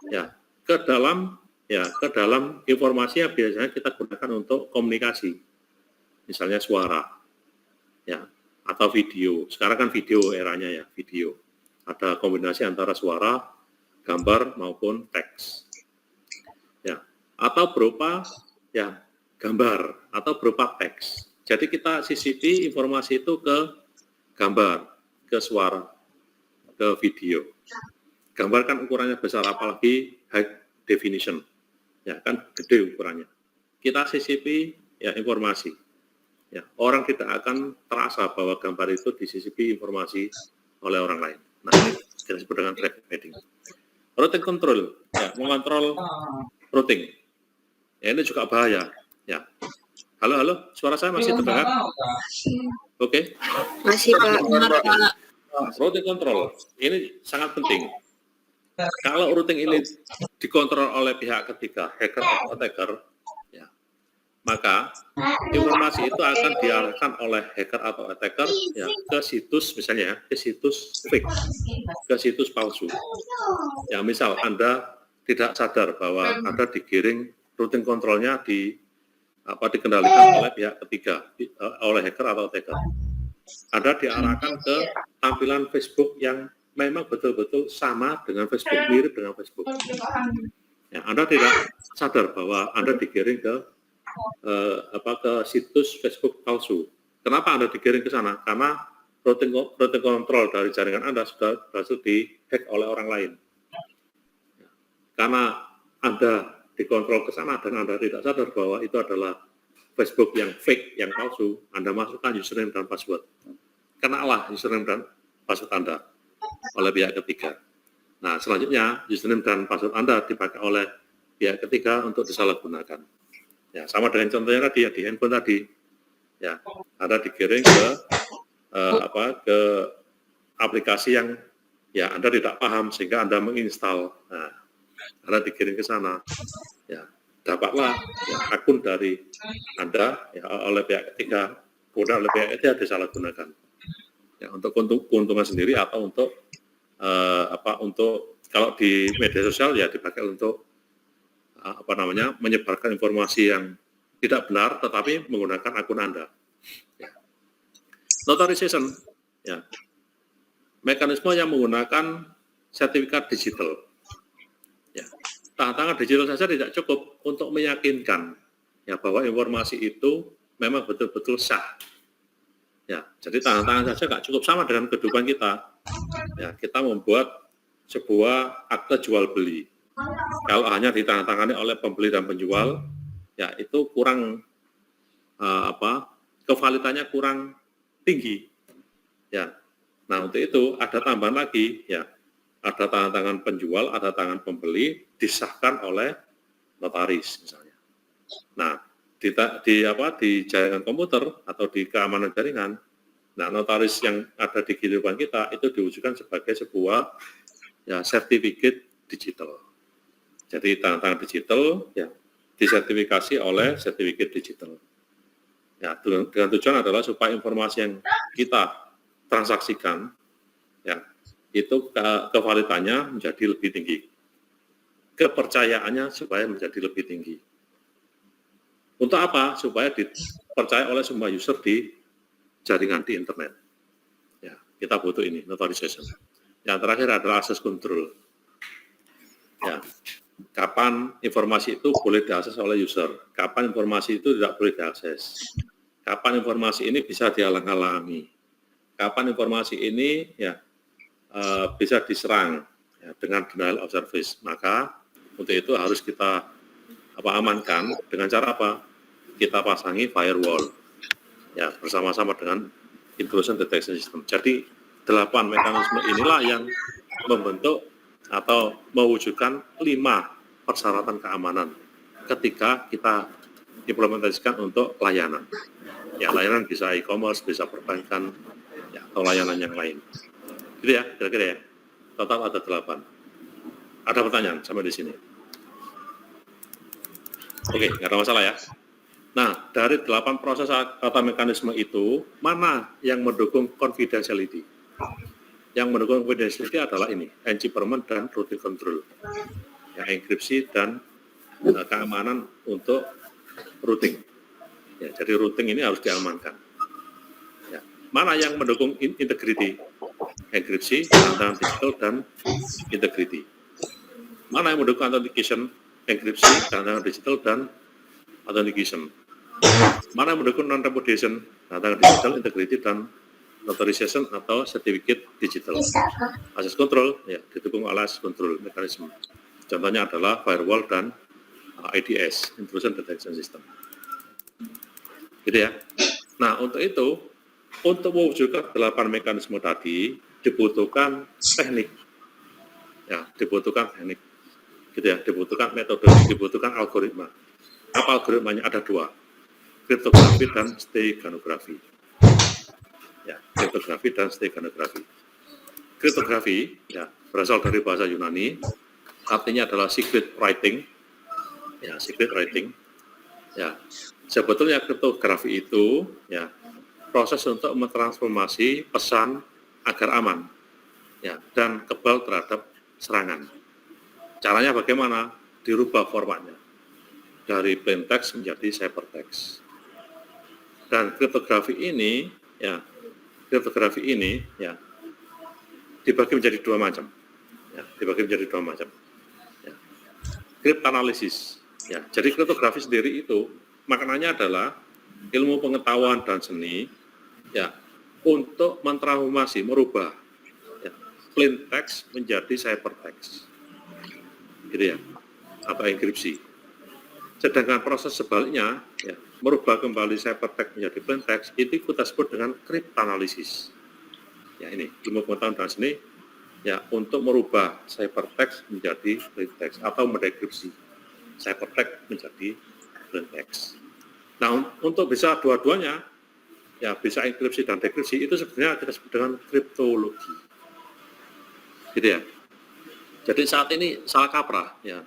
ya, ke dalam informasi yang biasanya kita gunakan untuk komunikasi, misalnya suara, ya, atau video. Sekarang kan video eranya, ya, video. Ada kombinasi antara suara, gambar maupun teks. Ya, atau berupa, ya, gambar atau berupa teks. Jadi kita sisipi informasi itu ke gambar, ke suara, ke video. Gambar kan ukurannya besar, apalagi high definition. Ya, kan gede ukurannya. Kita sisipi, ya, informasi. Ya, orang tidak akan terasa bahwa gambar itu disisipi informasi oleh orang lain. Nah, ini kita sebut dengan traffic padding. Routing control, ya, mengontrol routing. Ya, ini juga bahaya. Ya. Halo, suara saya masih terdengar? Oke. Masih Pak, dengar Pak. Routing control, ini sangat penting. Kalau routing ini dikontrol oleh pihak ketiga, hacker atau attacker, ya, maka informasi itu akan diarahkan oleh hacker atau attacker, ya, ke situs, misalnya, ke situs fake, ke situs palsu. Ya, misal Anda tidak sadar bahwa Anda digiring routing kontrolnya dikendalikan oleh pihak ketiga, oleh hacker atau attacker. Anda diarahkan ke tampilan Facebook yang memang betul-betul sama dengan Facebook, mirip dengan Facebook. Ya, Anda tidak sadar bahwa Anda digiring ke situs Facebook palsu. Kenapa Anda digiring ke sana? Karena routing control dari jaringan Anda sudah berhasil dihack oleh orang lain. Ya, karena Anda dikontrol ke sana dan Anda tidak sadar bahwa itu adalah Facebook yang fake, yang palsu, Anda masukkan username dan password. Kenalah username dan password Anda oleh pihak ketiga. Nah, selanjutnya username dan password Anda dipakai oleh pihak ketiga untuk disalahgunakan. Ya, sama dengan contohnya tadi, ya, di handphone tadi. Ya, Anda digiring ke ke aplikasi yang, ya, Anda tidak paham sehingga Anda menginstal. Nah, Anda digiring ke sana. Ya, dapatlah, ya, akun dari Anda, ya, oleh pihak ketiga, kemudian oleh pihak ketiga disalahgunakan, ya, untuk keuntungan sendiri atau untuk untuk kalau di media sosial, ya, dipakai untuk menyebarkan informasi yang tidak benar tetapi menggunakan akun Anda. Ya. Notarization, ya, mekanisme yang menggunakan sertifikat digital. Ya. tangan digital saja tidak cukup untuk meyakinkan ya bahwa informasi itu memang betul-betul sah. Ya, jadi tangan saja nggak cukup, sama dengan kehidupan kita. Ya, kita membuat sebuah akte jual beli. Kalau hanya ditandatangani oleh pembeli dan penjual, ya itu kurang kevalitannya kurang tinggi. Ya. Nah, untuk itu ada tambahan lagi, ya. Ada tanda tangan penjual, ada tangan pembeli, disahkan oleh notaris misalnya. Nah, di jaringan komputer atau di keamanan jaringan, nah notaris yang ada di kehidupan kita itu diwujudkan sebagai sebuah ya sertifikat digital. Jadi tanda tangan digital ya disertifikasi oleh sertifikat digital. Ya, dengan tujuan adalah supaya informasi yang kita transaksikan ya itu kevalitannya menjadi lebih tinggi, kepercayaannya supaya menjadi lebih tinggi. Untuk apa? Supaya dipercaya oleh semua user di jaringan di internet. Ya, kita butuh ini notarization. Yang terakhir adalah access control. Ya, kapan informasi itu boleh diakses oleh user, kapan informasi itu tidak boleh diakses, kapan informasi ini bisa dihalang-halangi, kapan informasi ini ya bisa diserang ya, dengan denial of service. Maka untuk itu harus kita amankan dengan cara apa? Kita pasangi firewall ya bersama-sama dengan intrusion detection system. Jadi 8 mekanisme inilah yang membentuk atau mewujudkan 5 persyaratan keamanan ketika kita implementasikan untuk layanan. Ya, layanan bisa e-commerce, bisa perbankan, ya, atau layanan yang lain. Gitu ya, kira-kira ya. Total ada 8. Ada pertanyaan sampai di sini? Oke, nggak ada masalah ya. Nah, dari 8 proses atau mekanisme itu, mana yang mendukung confidentiality? Yang mendukung confidentiality adalah ini, encryption dan routing control. Ya, enkripsi dan keamanan untuk routing. Ya, jadi routing ini harus diamankan. Ya. Mana yang mendukung integrity? Enkripsi, tantangan digital, dan integrity. Mana yang mendukung authentication? Enkripsi, tantangan digital, dan authentication. Mana yang mendukung non-repudiation? Tantangan digital, integrity, dan notarization atau certificate digital. Access control, ya, didukung oleh access control mekanisme. Contohnya adalah firewall dan IDS, intrusion detection system. Gitu ya. Nah, untuk itu, untuk mewujudkan 8 mekanisme tadi, dibutuhkan teknik. Ya, dibutuhkan teknik. Gitu ya, dibutuhkan metode, dibutuhkan algoritma. Apa algoritmanya? Ada 2. Kriptografi dan steganografi. Ya, kriptografi dan steganografi. Kriptografi ya berasal dari bahasa Yunani, artinya adalah secret writing. Ya, secret writing. Ya, sebetulnya kriptografi itu ya proses untuk mentransformasi pesan agar aman. Ya, dan kebal terhadap serangan. Caranya bagaimana? Dirubah formatnya dari plain text menjadi ciphertext. Dan kriptografi ini ya dibagi menjadi 2 macam. Ya, dibagi menjadi 2 macam. Ya. Cryptanalysis. Ya, jadi kriptografi sendiri itu maknanya adalah ilmu pengetahuan dan seni ya untuk mentransformasi, merubah ya, plain text menjadi ciphertext. Gitu ya. Atau enkripsi. Sedangkan proses sebaliknya ya, merubah kembali ciphertext menjadi plain text itu kita sebut dengan cryptanalysis. Ya, ini ilmu pengetahuan dan seni ya untuk merubah ciphertext menjadi plain text atau mendekripsi ciphertext menjadi plain text. Nah, untuk bisa dua-duanya ya bisa enkripsi dan dekripsi itu sebenarnya kita sebut dengan kriptologi. Gitu ya. Jadi saat ini salah kaprah ya.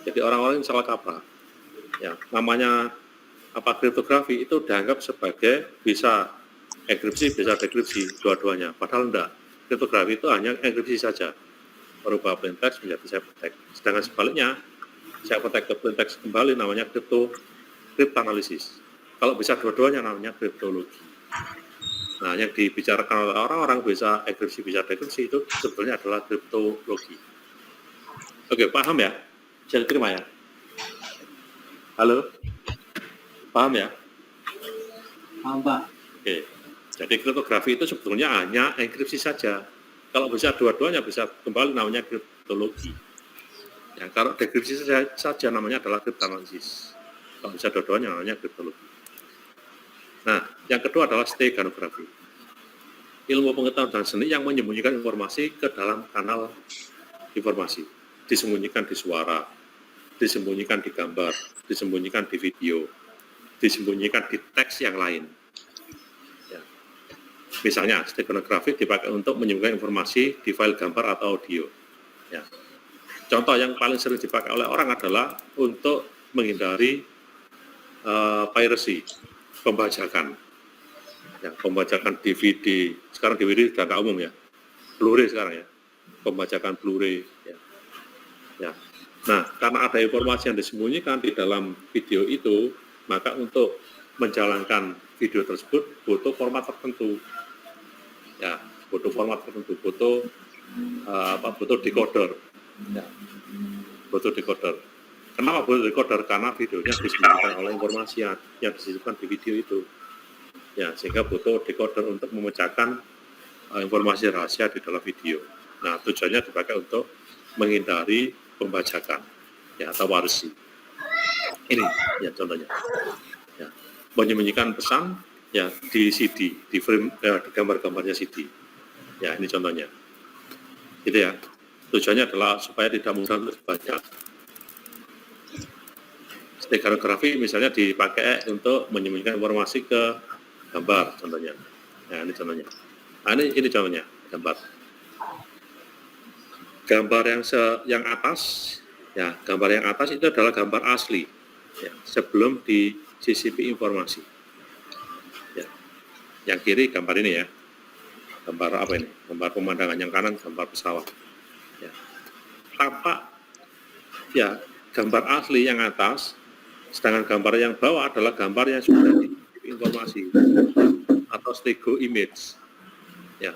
Jadi orang-orang yang salah kaprah. Ya, namanya kriptografi itu dianggap sebagai bisa enkripsi, bisa dekripsi dua-duanya. Padahal enggak. Kriptografi itu hanya enkripsi saja. Merubah plain text menjadi ciphertext. Sedangkan sebaliknya, ciphertext ke plain text kembali namanya cryptanalysis. Kalau bisa dua-duanya namanya kriptologi. Nah, yang dibicarakan oleh orang-orang bisa enkripsi, bisa dekripsi itu sebenarnya adalah kriptologi. Oke, paham ya? Bisa diterima ya? Halo? Paham ya? Paham, Pak. Oke. Jadi kriptografi itu sebetulnya hanya enkripsi saja. Kalau bisa dua-duanya bisa kembali namanya kriptologi. Ya, kalau dekripsi saja namanya adalah kriptanalysis. Kalau bisa dua-duanya namanya kriptologi. Nah, yang kedua adalah steganografi. Ilmu pengetahuan dan seni yang menyembunyikan informasi ke dalam kanal informasi. Disembunyikan di suara, disembunyikan di gambar, disembunyikan di video, disembunyikan di teks yang lain. Ya. Misalnya, steganografi dipakai untuk menyembunyikan informasi di file gambar atau audio. Ya. Contoh yang paling sering dipakai oleh orang adalah untuk menghindari piracy, pembajakan. Ya, pembajakan DVD, sekarang DVD sudah nggak umum ya, Blu-ray sekarang ya, pembajakan Blu-ray. Ya. Nah, karena ada informasi yang disembunyikan di dalam video itu, maka untuk menjalankan video tersebut butuh format tertentu. Ya, butuh format tertentu, butuh decoder. Ya, butuh decoder. Kenapa butuh decoder? Karena videonya disembunyikan oleh informasi yang disisipkan di video itu. Ya, sehingga butuh decoder untuk memecahkan informasi rahasia di dalam video. Nah, tujuannya dipakai untuk menghindari pembajakan, ya, atau piracy. Ini, ya, contohnya. Ya, menyembunyikan pesan, ya, di CD, di frame, di gambar-gambarnya CD. Ya, ini contohnya. Gitu ya. Tujuannya adalah supaya tidak mudah untuk dibaca. Steganografi misalnya dipakai untuk menyembunyikan informasi ke gambar, contohnya. Nah, ini contohnya. Nah, ini contohnya, gambar. Gambar yang atas, ya, gambar yang atas itu adalah gambar asli, ya, sebelum disisipi informasi. Ya. Yang kiri gambar ini ya, gambar apa ini? Gambar pemandangan. Yang kanan gambar pesawat. Ya. Tampak, ya, gambar asli yang atas. Sedangkan gambar yang bawah adalah gambar yang sudah disisipi informasi atau stego image. Ya,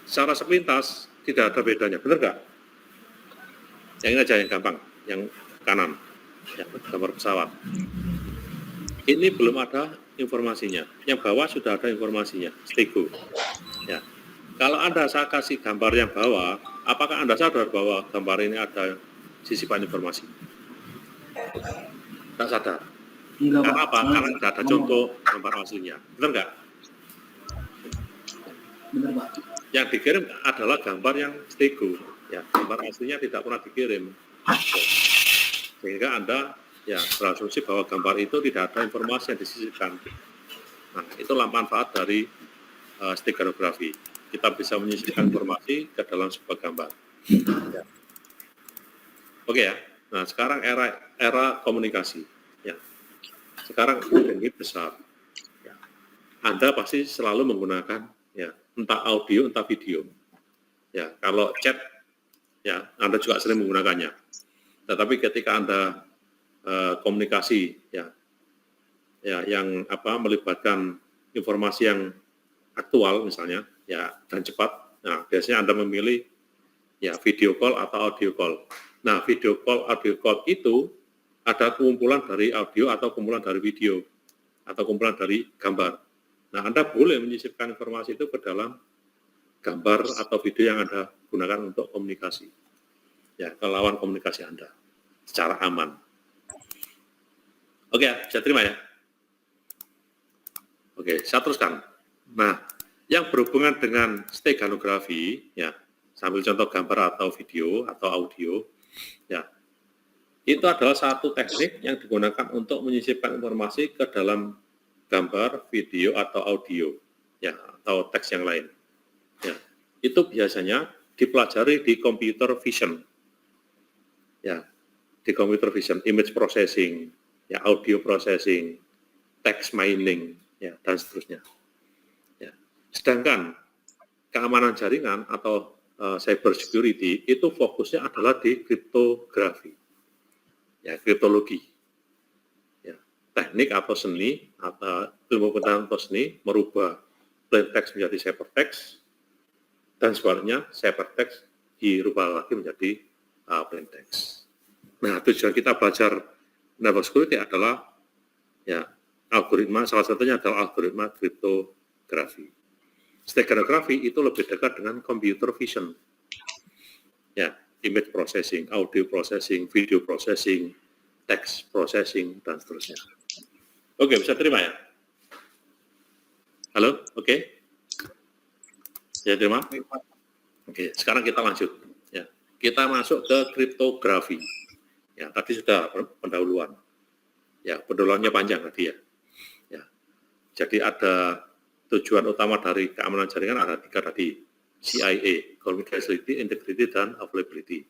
secara sepintas tidak ada bedanya, benar nggak? Yang ini aja yang gampang, yang kanan, ya, gambar pesawat. Ini belum ada informasinya. Yang bawah sudah ada informasinya, stego. Ya, kalau Anda saya kasih gambar yang bawah, apakah Anda sadar bahwa gambar ini ada sisipan informasi? Tak sadar. Enggak, Karena Pak. apa? Karena tidak ada contoh gambar aslinya. Benar nggak? Benar, Pak. Yang dikirim adalah gambar yang stego. Ya, gambar aslinya tidak pernah dikirim. Sehingga Anda, ya, berasumsi bahwa gambar itu tidak ada informasi yang disisipkan. Nah, itulah manfaat dari steganografi. Kita bisa menyisipkan informasi ke dalam sebuah gambar. Ya. Oke ya. Nah, sekarang era komunikasi. Ya. Sekarang ini besar. Ya. Anda pasti selalu menggunakan, ya, entah audio, entah video. Ya, kalau chat, ya, Anda juga sering menggunakannya. Tetapi ketika Anda komunikasi, ya, yang melibatkan informasi yang aktual misalnya, ya, dan cepat, nah, biasanya Anda memilih, ya, video call atau audio call. Nah, video call, audio call itu ada kumpulan dari audio atau kumpulan dari video atau kumpulan dari gambar. Nah, Anda boleh menyisipkan informasi itu ke dalam gambar atau video yang Anda gunakan untuk komunikasi. Ya, ke lawan komunikasi Anda secara aman. Oke, bisa terima ya? Oke, saya teruskan. Nah, yang berhubungan dengan steganografi, ya, sambil contoh gambar atau video atau audio, ya, itu adalah satu teknik yang digunakan untuk menyisipkan informasi ke dalam gambar, video, atau audio, ya, atau teks yang lain. Ya, itu biasanya dipelajari di computer vision, ya, di computer vision, image processing, ya, audio processing, text mining, ya, dan seterusnya. Ya. Sedangkan keamanan jaringan atau cyber security itu fokusnya adalah di kriptografi, ya, kriptologi, ya, teknik atau seni atau ilmu pengetahuan atau seni merubah plain text menjadi ciphertext dan sebaliknya ciphertext dirubah lagi menjadi plain text. Nah, tujuan kita belajar network security adalah ya algoritma, salah satunya adalah algoritma kriptografi. Steganografi itu lebih dekat dengan computer vision. Ya, image processing, audio processing, video processing, text processing, dan seterusnya. Oke, bisa terima ya? Halo, oke? Ya, terima. Oke, sekarang kita lanjut. Ya, kita masuk ke kriptografi. Ya, tadi sudah pendahuluan. Ya, pendahuluannya panjang tadi ya. Ya, jadi ada tujuan utama dari keamanan jaringan ada 3 tadi. CIA, Confidentiality, Integrity, dan Availability.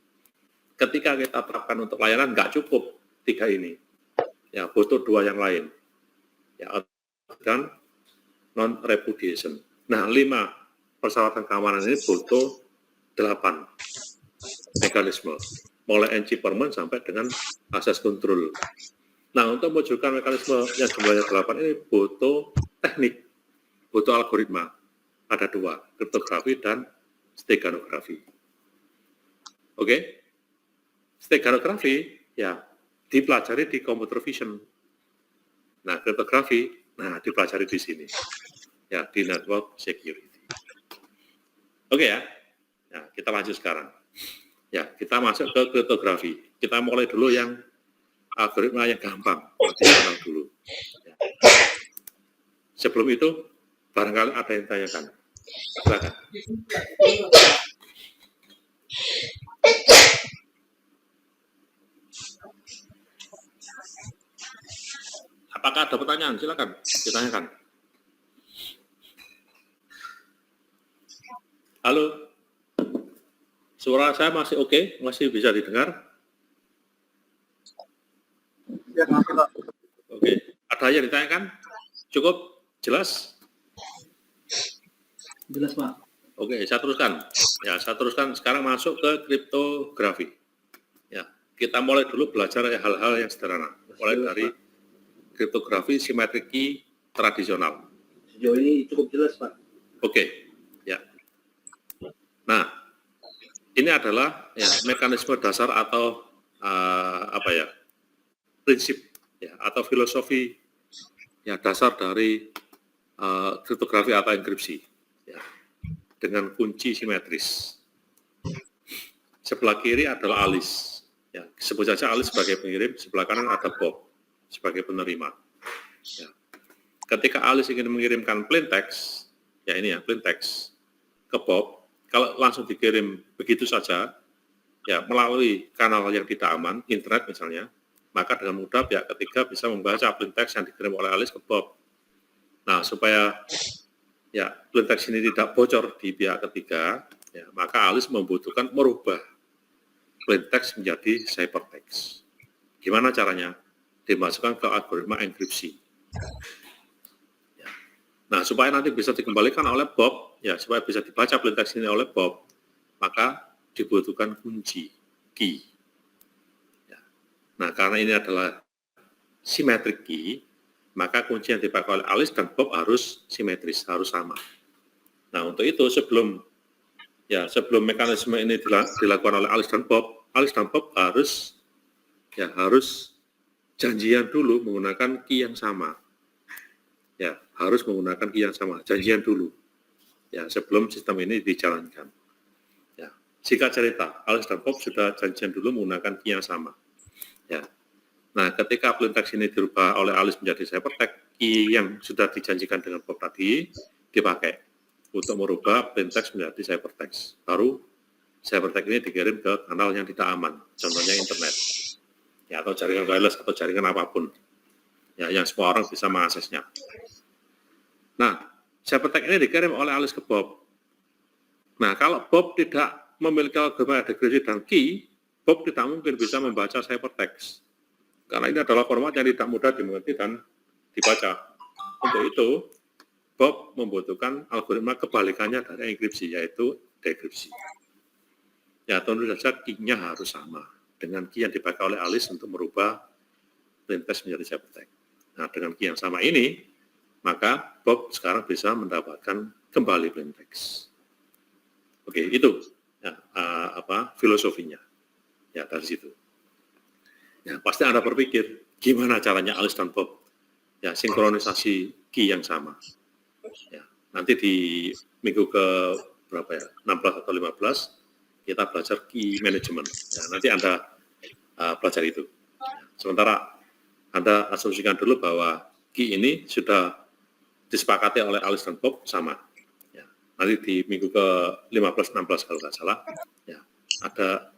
Ketika kita terapkan untuk layanan, nggak cukup 3 ini. Ya, butuh 2 yang lain. Ya, dan non-repudiation. Nah, 5 persyaratan keamanan ini butuh 8 mekanisme. Mulai encryption sampai dengan access control. Nah, untuk mewujudkan mekanisme yang jumlahnya 8 ini butuh teknik, butuh algoritma. Ada 2, kriptografi dan steganografi. Oke? Steganografi, ya, dipelajari di computer vision. Nah, kriptografi, nah, dipelajari di sini. Ya, di network security. Oke ya? Nah, kita lanjut sekarang. Ya, kita masuk ke kriptografi. Kita mulai dulu yang algoritma yang gampang, kenal dulu. Ya. Sebelum itu, barangkali ada yang tanyakan. Silakan. Apakah ada pertanyaan? Silakan, ditanyakan. Halo, suara saya masih oke? Masih bisa didengar? Ya, masih Pak. Oke, ada yang ditanyakan? Cukup? Jelas? Jelas, Pak. Oke, saya teruskan. Ya, saya teruskan sekarang masuk ke kriptografi. Ya, kita mulai dulu belajar hal-hal yang sederhana. Mulai dari kriptografi simetrik key tradisional. Sejauh ini cukup jelas, Pak. Oke, ya. Nah, ini adalah ya, mekanisme dasar atau prinsip ya, atau filosofi ya, dasar dari kriptografi atau enkripsi ya, dengan kunci simetris. Sebelah kiri adalah alis, ya, sebut saja alis sebagai pengirim, sebelah kanan ada Bob sebagai penerima. Ya. Ketika alis ingin mengirimkan plain text, ya ini ya plain text ke Bob, kalau langsung dikirim begitu saja, ya melalui kanal yang tidak aman, internet misalnya, maka dengan mudah pihak ketiga bisa membaca plain text yang dikirim oleh alis ke Bob. Nah, supaya ya plain text ini tidak bocor di pihak ketiga, ya, maka alis membutuhkan merubah plain text menjadi ciphertext. Gimana caranya? Dimasukkan ke algoritma enkripsi. Ya. Nah, supaya nanti bisa dikembalikan oleh Bob, ya supaya bisa dibaca plain text ini oleh Bob, maka dibutuhkan kunci, key. Ya. Nah, karena ini adalah symmetric key, maka kunci yang dipakai oleh Alice dan Bob harus simetris, harus sama. Nah, untuk itu sebelum mekanisme ini dilakukan oleh Alice dan Bob harus janjian dulu menggunakan key yang sama. Ya, harus menggunakan key yang sama, janjian dulu. Ya, sebelum sistem ini dijalankan. Ya, singkat cerita, Alice dan Bob sudah janjian dulu menggunakan key yang sama. Ya. Nah, ketika plain text ini dirubah oleh Alice menjadi ciphertext, key yang sudah dijanjikan dengan Bob tadi dipakai untuk merubah plain text menjadi ciphertext. Baru ciphertext ini dikirim ke kanal yang tidak aman, contohnya internet, ya, atau jaringan wireless atau jaringan apapun, ya, yang semua orang bisa mengaksesnya. Nah, ciphertext ini dikirim oleh Alice ke Bob. Nah, kalau Bob tidak memiliki algoritma dekripsi dan key, Bob tidak mungkin bisa membaca ciphertext. Karena ini adalah format yang tidak mudah dimengerti dan dibaca. Untuk itu, Bob membutuhkan algoritma kebalikannya dari enkripsi, yaitu dekripsi. Ya, tentu saja key-nya harus sama dengan key yang dipakai oleh Alice untuk merubah plain text menjadi ciphertext. Nah, dengan key yang sama ini, maka Bob sekarang bisa mendapatkan kembali plain text. Oke, itu ya, filosofinya. Ya, dari situ. Ya, pasti Anda berpikir, gimana caranya Alice dan Bob ya sinkronisasi key yang sama. Ya, nanti di minggu ke berapa ya, 16 atau 15, kita belajar key management. Ya, nanti Anda belajar itu. Ya, sementara Anda asumsikan dulu bahwa key ini sudah disepakati oleh Alice dan Bob sama. Ya, nanti di minggu ke 15-16 kalau nggak salah, ya, ada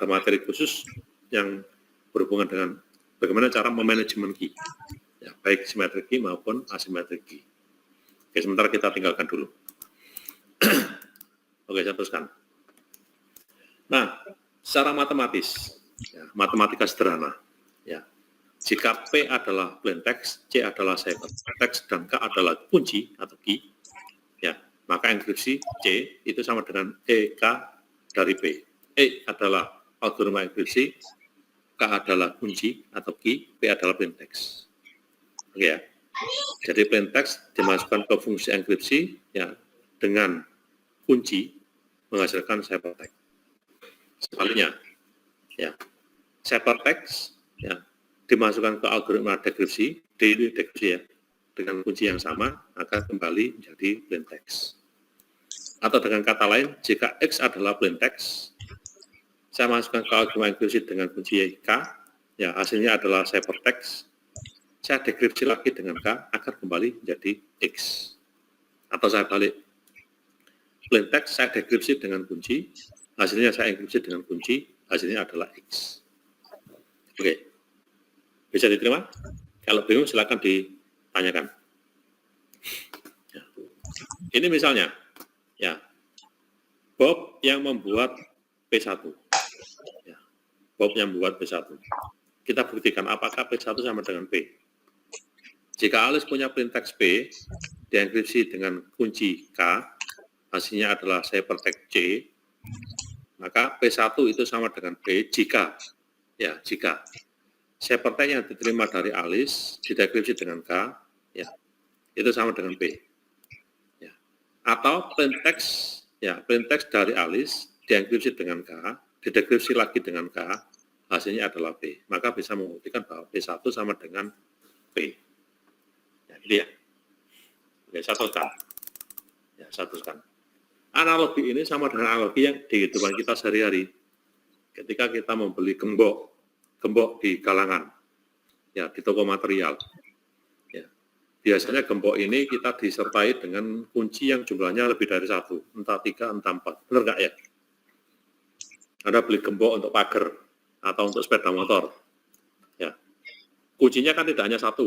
materi khusus yang berhubungan dengan bagaimana cara memanajemen key, ya, baik simetrik key maupun asimetrik key. Oke, sementara kita tinggalkan dulu. Oke, saya teruskan. Nah, secara matematis, ya, matematika sederhana, ya, jika P adalah plain text, C adalah ciphertext, dan K adalah kunci atau key, ya, maka enkripsi C itu sama dengan EK dari P. E adalah algoritma enkripsi, K adalah kunci atau key, P adalah plain text. Oke ya. Jadi plain text dimasukkan ke fungsi enkripsi ya dengan kunci menghasilkan ciphertext. Sebaliknya, ya, ciphertext ya dimasukkan ke algoritma dekripsi, dekripsi ya, dengan kunci yang sama akan kembali menjadi plain text. Atau dengan kata lain, jika X adalah plain text, saya masukkan ke algoritma enkripsi dengan kunci K, ya hasilnya adalah ciphertext. Saya dekripsi lagi dengan K, akan kembali menjadi X. Atau saya balik, plain text saya dekripsi dengan kunci, hasilnya saya enkripsi dengan kunci, hasilnya adalah X. Oke, bisa diterima? Kalau bingung silakan ditanyakan. Ya. Ini misalnya, ya, Bob yang membuat P1. Ya, Bob yang membuat P1. Kita buktikan apakah P1 sama dengan P. Jika Alice punya plain text P, dienkripsi dengan kunci K, hasilnya adalah ciphertext C, maka P1 itu sama dengan P jika ciphertext yang diterima dari Alice didekripsi dengan K, ya, itu sama dengan P. Ya. Atau plain text dari Alice dienkripsi dengan K, didekripsi lagi dengan K, hasilnya adalah P. Maka bisa membuktikan bahwa P1 sama dengan P. Ya, ini ya. Oke, saya teruskan. Analogi ini sama dengan analogi yang di kehidupan kita sehari-hari. Ketika kita membeli gembok di galangan, ya, di toko material. Ya. Biasanya gembok ini kita disertai dengan kunci yang jumlahnya lebih dari 1, entah 3, entah 4. Benar nggak ya? Anda beli gembok untuk pagar atau untuk sepeda motor. Ya. Kuncinya kan tidak hanya 1,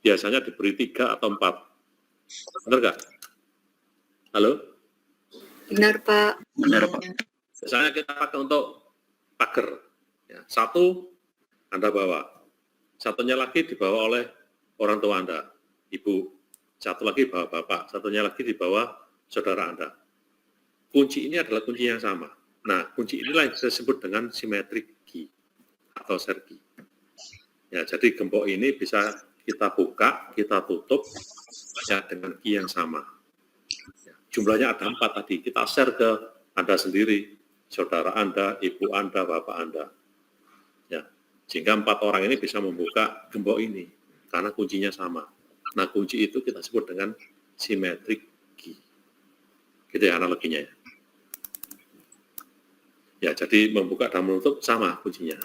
biasanya diberi 3 atau 4. Benar nggak? Halo? Benar, Pak. Benar, Pak. Biasanya kita pakai untuk pagar. Ya, 1 Anda bawa, satunya lagi dibawa oleh orang tua Anda, ibu, satu lagi bawa bapak, satunya lagi dibawa saudara Anda. Kunci ini adalah kunci yang sama. Nah, kunci inilah yang disebut dengan symmetric key atau share key. Ya, jadi gembok ini bisa kita buka, kita tutup ya, dengan key yang sama. Ya, jumlahnya ada 4 tadi, kita share ke Anda sendiri, saudara Anda, ibu Anda, bapak Anda. Ya, sehingga 4 orang ini bisa membuka gembok ini, karena kuncinya sama. Nah, kunci itu kita sebut dengan symmetric key. Gitu ya analoginya ya. Ya, jadi membuka dan menutup sama kuncinya.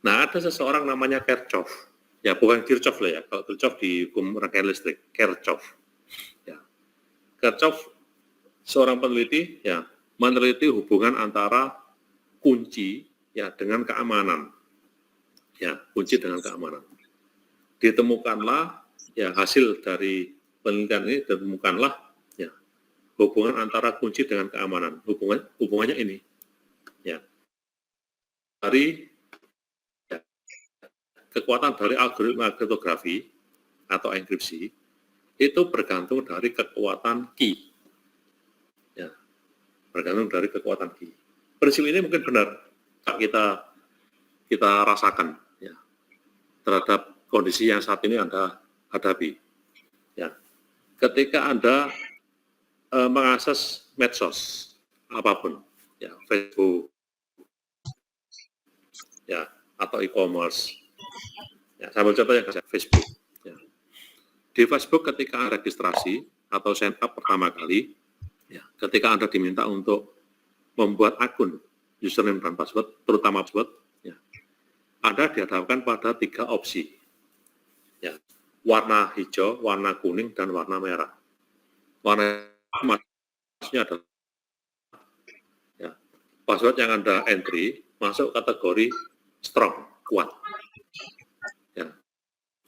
Nah, ada seseorang namanya Kirchhoff. Ya, bukan Kirchhoff lah ya. Kalau Kirchhoff di hukum rangkaian listrik, Kirchhoff. Ya. Kirchhoff seorang peneliti ya, meneliti hubungan antara kunci ya dengan keamanan. Ya, kunci dengan keamanan. Ditemukanlah ya hasil dari penelitian ini ditemukanlah ya hubungan antara kunci dengan keamanan. Hubungannya ini. Ya. Dari ya, kekuatan dari algoritma kriptografi atau enkripsi itu bergantung dari kekuatan key. Ya, bergantung dari kekuatan key. Prinsip ini mungkin benar kita rasakan ya, terhadap kondisi yang saat ini Anda hadapi. Ya, ketika Anda mengakses medsos apapun, ya, Facebook, ya, atau e-commerce. Ya, saya ambil contoh yang Facebook. Ya. Di Facebook ketika registrasi atau sign up pertama kali, ya, ketika Anda diminta untuk membuat akun username dan password, terutama password, ya, Anda dihadapkan pada 3 opsi. Ya, warna hijau, warna kuning, dan warna merah. Warna maksudnya adalah ya, password yang Anda entry masuk kategori strong, kuat. Ya,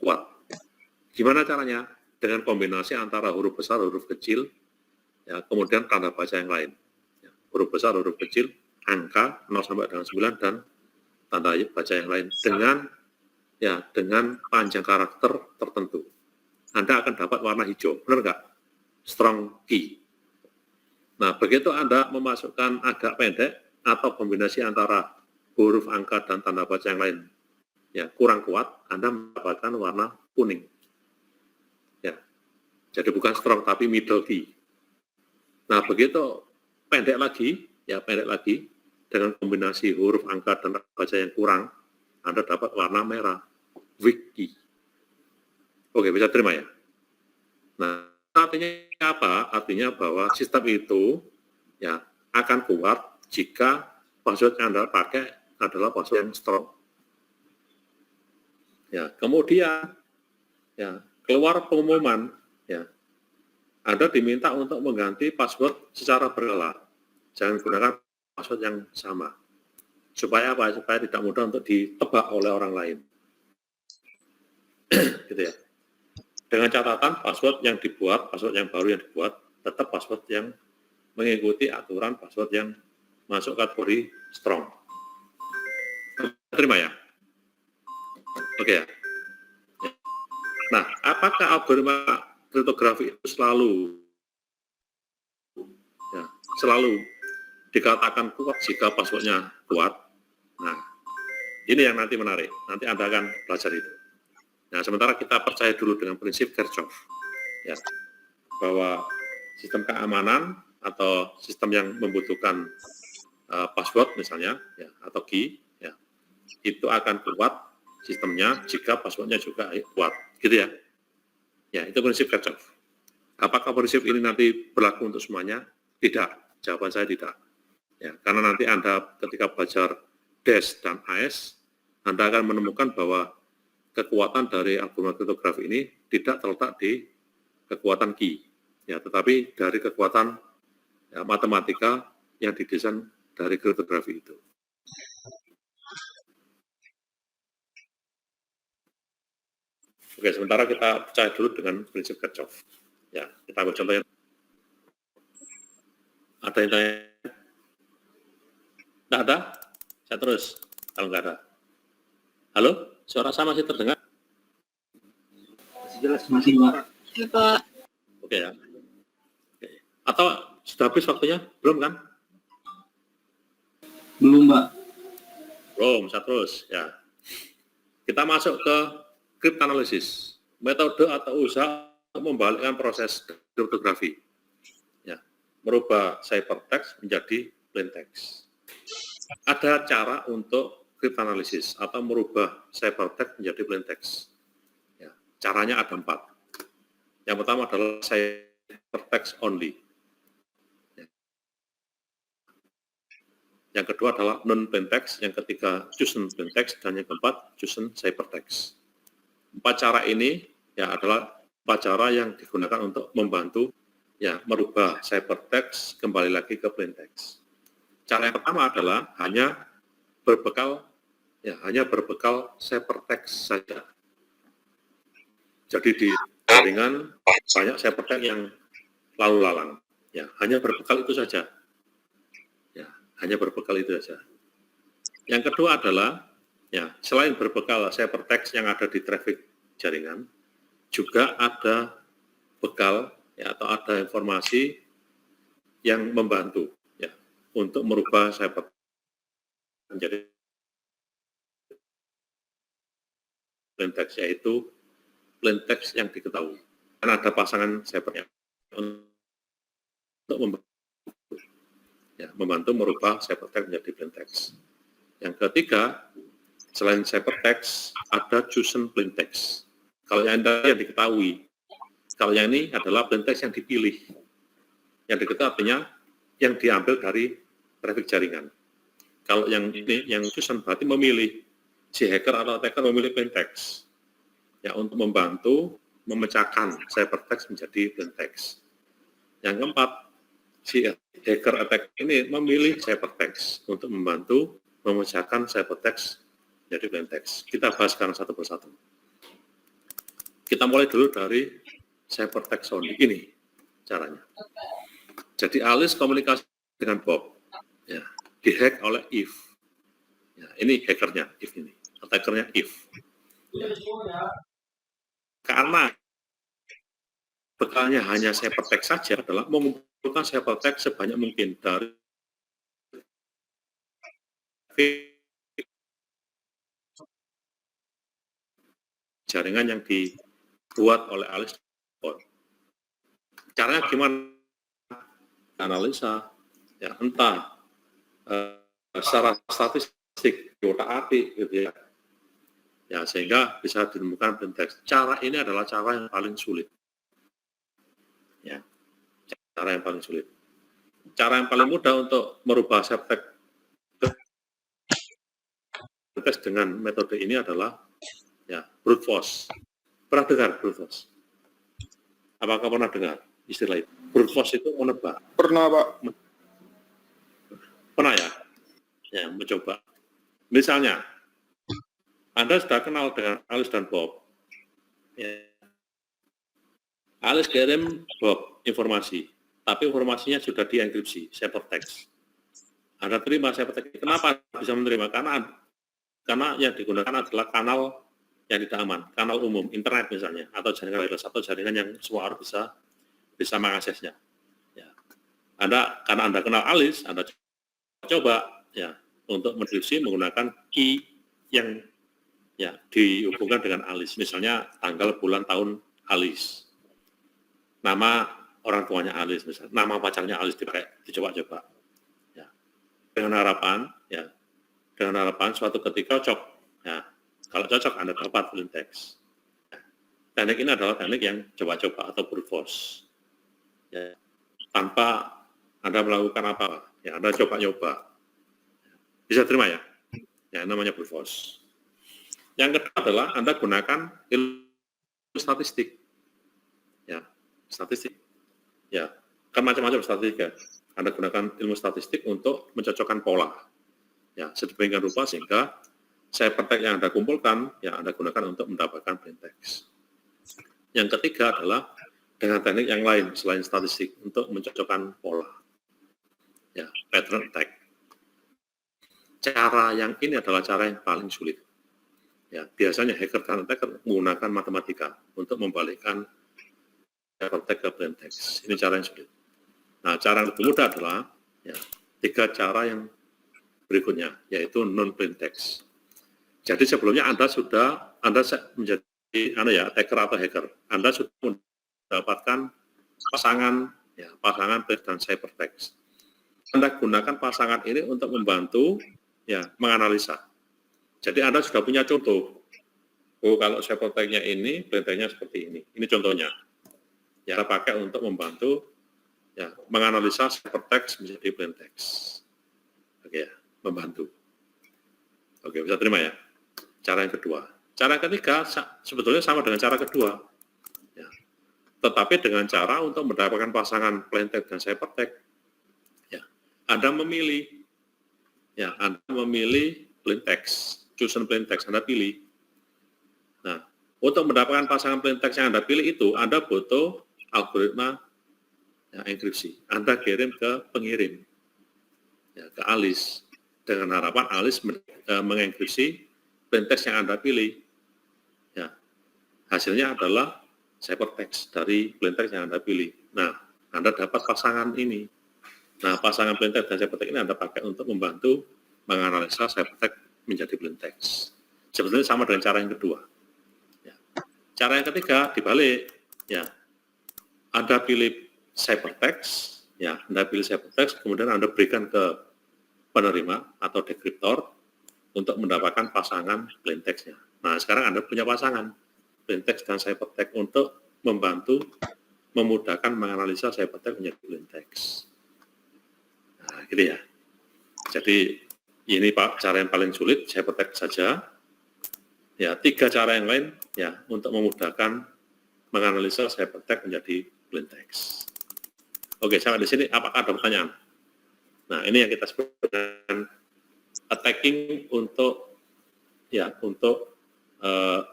kuat. Gimana caranya? Dengan kombinasi antara huruf besar, huruf kecil, ya, kemudian tanda baca yang lain. Ya, huruf besar, huruf kecil, angka 0 sampai dengan 9, dan tanda baca yang lain dengan panjang karakter tertentu. Anda akan dapat warna hijau, benar nggak? Strong key. Nah, begitu Anda memasukkan agak pendek atau kombinasi antara huruf, angka, dan tanda baca yang lain, ya, kurang kuat, Anda mendapatkan warna kuning. Ya, jadi bukan strong tapi middle key. Nah, begitu pendek lagi dengan kombinasi huruf, angka, dan tanda baca yang kurang, Anda dapat warna merah, weak key. Oke, bisa terima ya? Nah, artinya apa? Artinya bahwa sistem itu ya akan kuat jika password yang Anda pakai adalah password yang strong. Ya, kemudian ya, keluar pengumuman, ya, Anda diminta untuk mengganti password secara berkala. Jangan gunakan password yang sama. Supaya apa? Supaya tidak mudah untuk ditebak oleh orang lain. Gitu ya. Dengan catatan password yang dibuat, password yang baru yang dibuat, tetap password yang mengikuti aturan password yang masuk kategori strong. Terima ya? Oke ya. Nah, apakah algoritma kriptografi itu selalu dikatakan kuat jika passwordnya kuat? Nah, ini yang nanti menarik. Nanti Anda akan belajar itu. Nah, sementara kita percaya dulu dengan prinsip Kirchhoff, ya, bahwa sistem keamanan atau sistem yang membutuhkan password misalnya, ya, atau key, ya, itu akan kuat sistemnya jika passwordnya juga kuat, gitu ya. Ya, itu prinsip Kirchhoff. Apakah prinsip ini nanti berlaku untuk semuanya? Tidak. Jawaban saya tidak. Ya, karena nanti Anda ketika belajar DES dan AES, Anda akan menemukan bahwa kekuatan dari algoritma kriptografi ini tidak terletak di kekuatan key, ya, tetapi dari kekuatan ya, matematika yang didesain dari kriptografi itu. Oke, sementara kita percaya dulu dengan prinsip Kirchhoff. Ya, kita ambil contohnya. Ada yang tanya? Tidak ada? Saya terus, kalau nggak ada. Halo? Suara saya masih terdengar? Masih jelas, masih Pak. Ya, Pak. Oke ya. Oke. Atau sudah habis waktunya? Belum kan? Belum, Pak. Belum, saya terus. Ya. Kita masuk ke cryptanalysis, metode atau usaha untuk membalikkan proses kriptografi. Ya. Merubah ciphertext menjadi plaintext. Ada cara untuk cryptanalysis atau merubah ciphertext menjadi plaintext. Ya, caranya ada 4. Yang pertama adalah ciphertext only. Ya. Yang kedua adalah non-plaintext, yang ketiga chosen plaintext, dan yang keempat chosen ciphertext. 4 cara ini ya adalah 4 cara yang digunakan untuk membantu ya merubah ciphertext kembali lagi ke plaintext. Cara yang pertama adalah hanya berbekal ciphertext saja. Jadi di jaringan banyak ciphertext yang lalu lalang. Ya, hanya berbekal itu saja. Ya, hanya berbekal itu saja. Yang kedua adalah ya, selain berbekal ciphertext yang ada di traffic jaringan, juga ada bekal ya, atau ada informasi yang membantu ya untuk merubah ciphertext menjadi plaintext, yaitu plaintext yang diketahui. Karena ada pasangan ciphernya untuk membantu merubah ciphertext menjadi plaintext. Yang ketiga, selain ciphertext, ada chosen plaintext. Kalau yang tadi yang diketahui, kalau yang ini adalah plaintext yang dipilih. Yang diketahui artinya yang diambil dari traffic jaringan. Kalau yang ini, yang chosen berarti memilih, si hacker atau attacker memilih plaintext. Ya, untuk membantu memecahkan ciphertext menjadi plaintext. Yang keempat, si hacker attack ini memilih ciphertext untuk membantu memecahkan ciphertext menjadi plaintext. Kita bahas sekarang satu persatu. Kita mulai dulu dari ciphertext only. Ini caranya. Jadi Alice komunikasi dengan Bob, ya, dihack oleh Eve. Ya, ini hackernya, Eve ini. Attackernya Eve. Ya. Karena bekalnya hanya ciphertext saja adalah mengumpulkan ciphertext sebanyak mungkin dari jaringan yang dibuat oleh Alice. Caranya gimana? Analisa, ya entah secara statistik, otak-atik, gitu ya. Ya, sehingga bisa ditemukan plaintext. Cara ini adalah cara yang paling sulit. Ya, cara yang paling sulit. Cara yang paling mudah untuk merubah ciphertext dengan metode ini adalah ya brute force. Pernah dengar brute force? Apakah pernah dengar istilah itu? Brute force itu menebak. Pernah, Pak. Pernah ya? Ya, mencoba. Misalnya, Anda sudah kenal dengan Alice dan Bob. Ya. Alice kirim Bob informasi, tapi informasinya sudah dienkripsi, ciphertext. Anda terima ciphertext. Kenapa bisa menerima? Karena yang digunakan adalah kanal yang tidak aman, kanal umum, internet misalnya, atau jaringan wireless, atau jaringan yang semua orang bisa mengaksesnya. Ya. Karena Anda kenal Alice, Anda coba ya untuk mendeteksi menggunakan key yang ya dihubungkan dengan Alice, misalnya tanggal, bulan, tahun Alice, nama orang tuanya Alice, misalnya nama pacarnya Alice dicoba-coba, ya dengan harapan suatu ketika cocok, ya kalau cocok Anda dapat plaintext. Ya. Teknik ini adalah teknik yang coba-coba atau brute force, ya tanpa Anda melakukan apa, ya Anda coba-coba. Bisa terima ya? Ya, namanya brute force. Yang kedua adalah Anda gunakan ilmu statistik. Ya, statistik. Ya, kan macam-macam statistik ya. Anda gunakan ilmu statistik untuk mencocokkan pola. Ya, sedemikian rupa sehingga ciphertext yang Anda kumpulkan, ya Anda gunakan untuk mendapatkan plaintext. Yang ketiga adalah dengan teknik yang lain selain statistik untuk mencocokkan pola. Ya, pattern attack. Cara yang ini adalah cara yang paling sulit. Ya, biasanya hacker dan attacker menggunakan matematika untuk membalikkan ciphertext ke plaintext. Ini cara yang sulit. Nah, cara yang lebih mudah adalah ya, 3 cara yang berikutnya, yaitu non-plaintext. Jadi sebelumnya Anda menjadi attacker atau hacker. Anda sudah mendapatkan pasangan plaintext dan ciphertext. Anda gunakan pasangan ini untuk membantu ya menganalisa. Jadi Anda sudah punya contoh. Oh, kalau ciphertext-nya ini, plaintext-nya seperti ini. Ini contohnya. Ya, Anda pakai untuk membantu ya menganalisa ciphertext menjadi plaintext. Oke ya, membantu. Oke, bisa terima ya. Cara yang kedua. Cara yang ketiga sebetulnya sama dengan cara kedua. Ya. Tetapi dengan cara untuk mendapatkan pasangan plaintext dan ciphertext, ya, Anda memilih plaintext, chosen plaintext, Anda pilih. Nah, untuk mendapatkan pasangan plaintext yang Anda pilih itu, Anda butuh algoritma ya, enkripsi. Anda kirim ke pengirim, ya, ke Alice, dengan harapan Alice mengenkripsi plaintext yang Anda pilih. Ya, hasilnya adalah ciphertext dari plaintext yang Anda pilih. Nah, Anda dapat pasangan ini. Nah, pasangan plaintext dan ciphertext ini Anda pakai untuk membantu menganalisa ciphertext menjadi plaintext. Sebetulnya sama dengan cara yang kedua. Ya. Cara yang ketiga dibalik. Ya, Anda pilih ciphertext, ya, Anda pilih ciphertext, kemudian Anda berikan ke penerima atau dekriptor, untuk mendapatkan pasangan plain text-nya. Nah, sekarang Anda punya pasangan plain text dan ciphertext untuk membantu memudahkan menganalisa ciphertext menjadi plain text. Nah, gitu ya. Jadi ini Pak cara yang paling sulit, ciphertext saja. Ya, 3 cara yang lain ya untuk memudahkan menganalisa ciphertext menjadi plain text. Oke, sampai di sini apakah ada pertanyaan? Nah, ini yang kita sebut dengan attacking untuk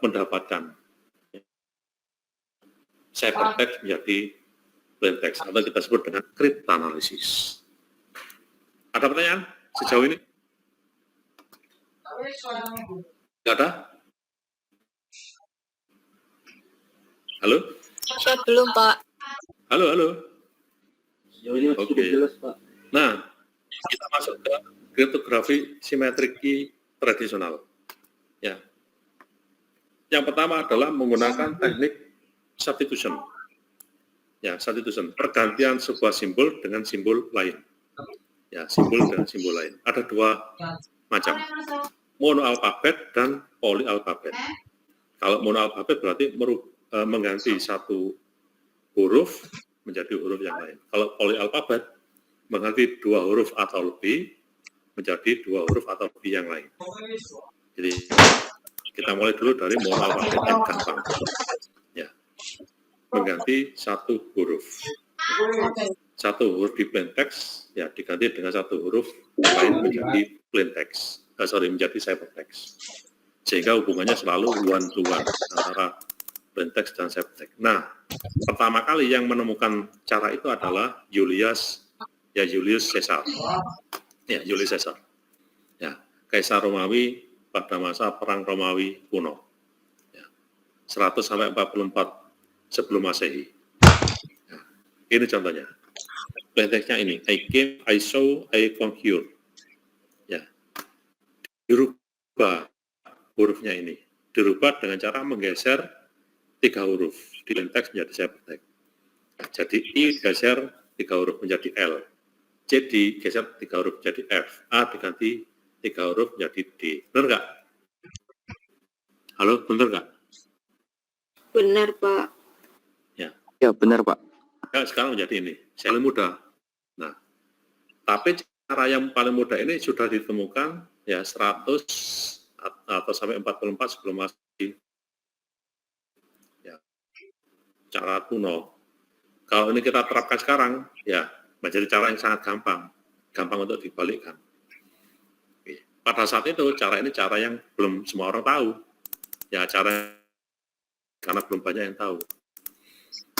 mendapatkan ciphertext menjadi plain text atau kita sebut dengan cryptanalysis. Ada pertanyaan sejauh ini? Tidak ada? Halo? Saya belum, Pak. Halo. Sejauh ini masih cukup jelas, Pak. Nah, kita masuk ke kriptografi simetrik key tradisional. Ya. Yang pertama adalah menggunakan teknik substitution. Ya, substitution, pergantian sebuah simbol dengan simbol lain. Ya, simbol dengan simbol lain. Ada 2 macam. Monoalfabet dan polyalfabet. Kalau monoalfabet berarti mengganti satu huruf menjadi huruf yang lain. Kalau polyalfabet mengganti 2 huruf atau lebih menjadi 2 huruf atau lebih yang lain. Jadi kita mulai dulu dari monoalfabet yang gampang. Ya, mengganti satu huruf. Satu huruf di plain text ya diganti dengan satu huruf lain menjadi plain text. Menjadi ciphertext. Sehingga hubungannya selalu one-to-one antara plain text dan ciphertext. Nah, pertama kali yang menemukan cara itu adalah Julius Caesar. Ya, Julius Caesar. Ya, Kaisar Romawi pada masa Perang Romawi kuno. Ya, 100 sampai 44 sebelum Masehi. Ya, ini contohnya. Plain text-nya ini, I came, I saw, I conquered. Ya, dirubah hurufnya ini. Dirubah dengan cara menggeser 3 huruf di plain text menjadi ciphertext. Nah, jadi I geser 3 huruf menjadi L. C digeser 3 huruf menjadi F. A diganti 3 huruf menjadi D. Benar nggak? Halo, benar nggak? Benar, Pak. Ya, benar, Pak. Ya, sekarang menjadi ini. Paling mudah. Nah, tapi cara yang paling mudah ini sudah ditemukan ya 100 atau sampai 44 sebelum Masehi. Ya, cara kuno. Kalau ini kita terapkan sekarang, ya menjadi cara yang sangat gampang untuk dibalikkan. Pada saat itu cara ini cara yang belum semua orang tahu, ya karena belum banyak yang tahu.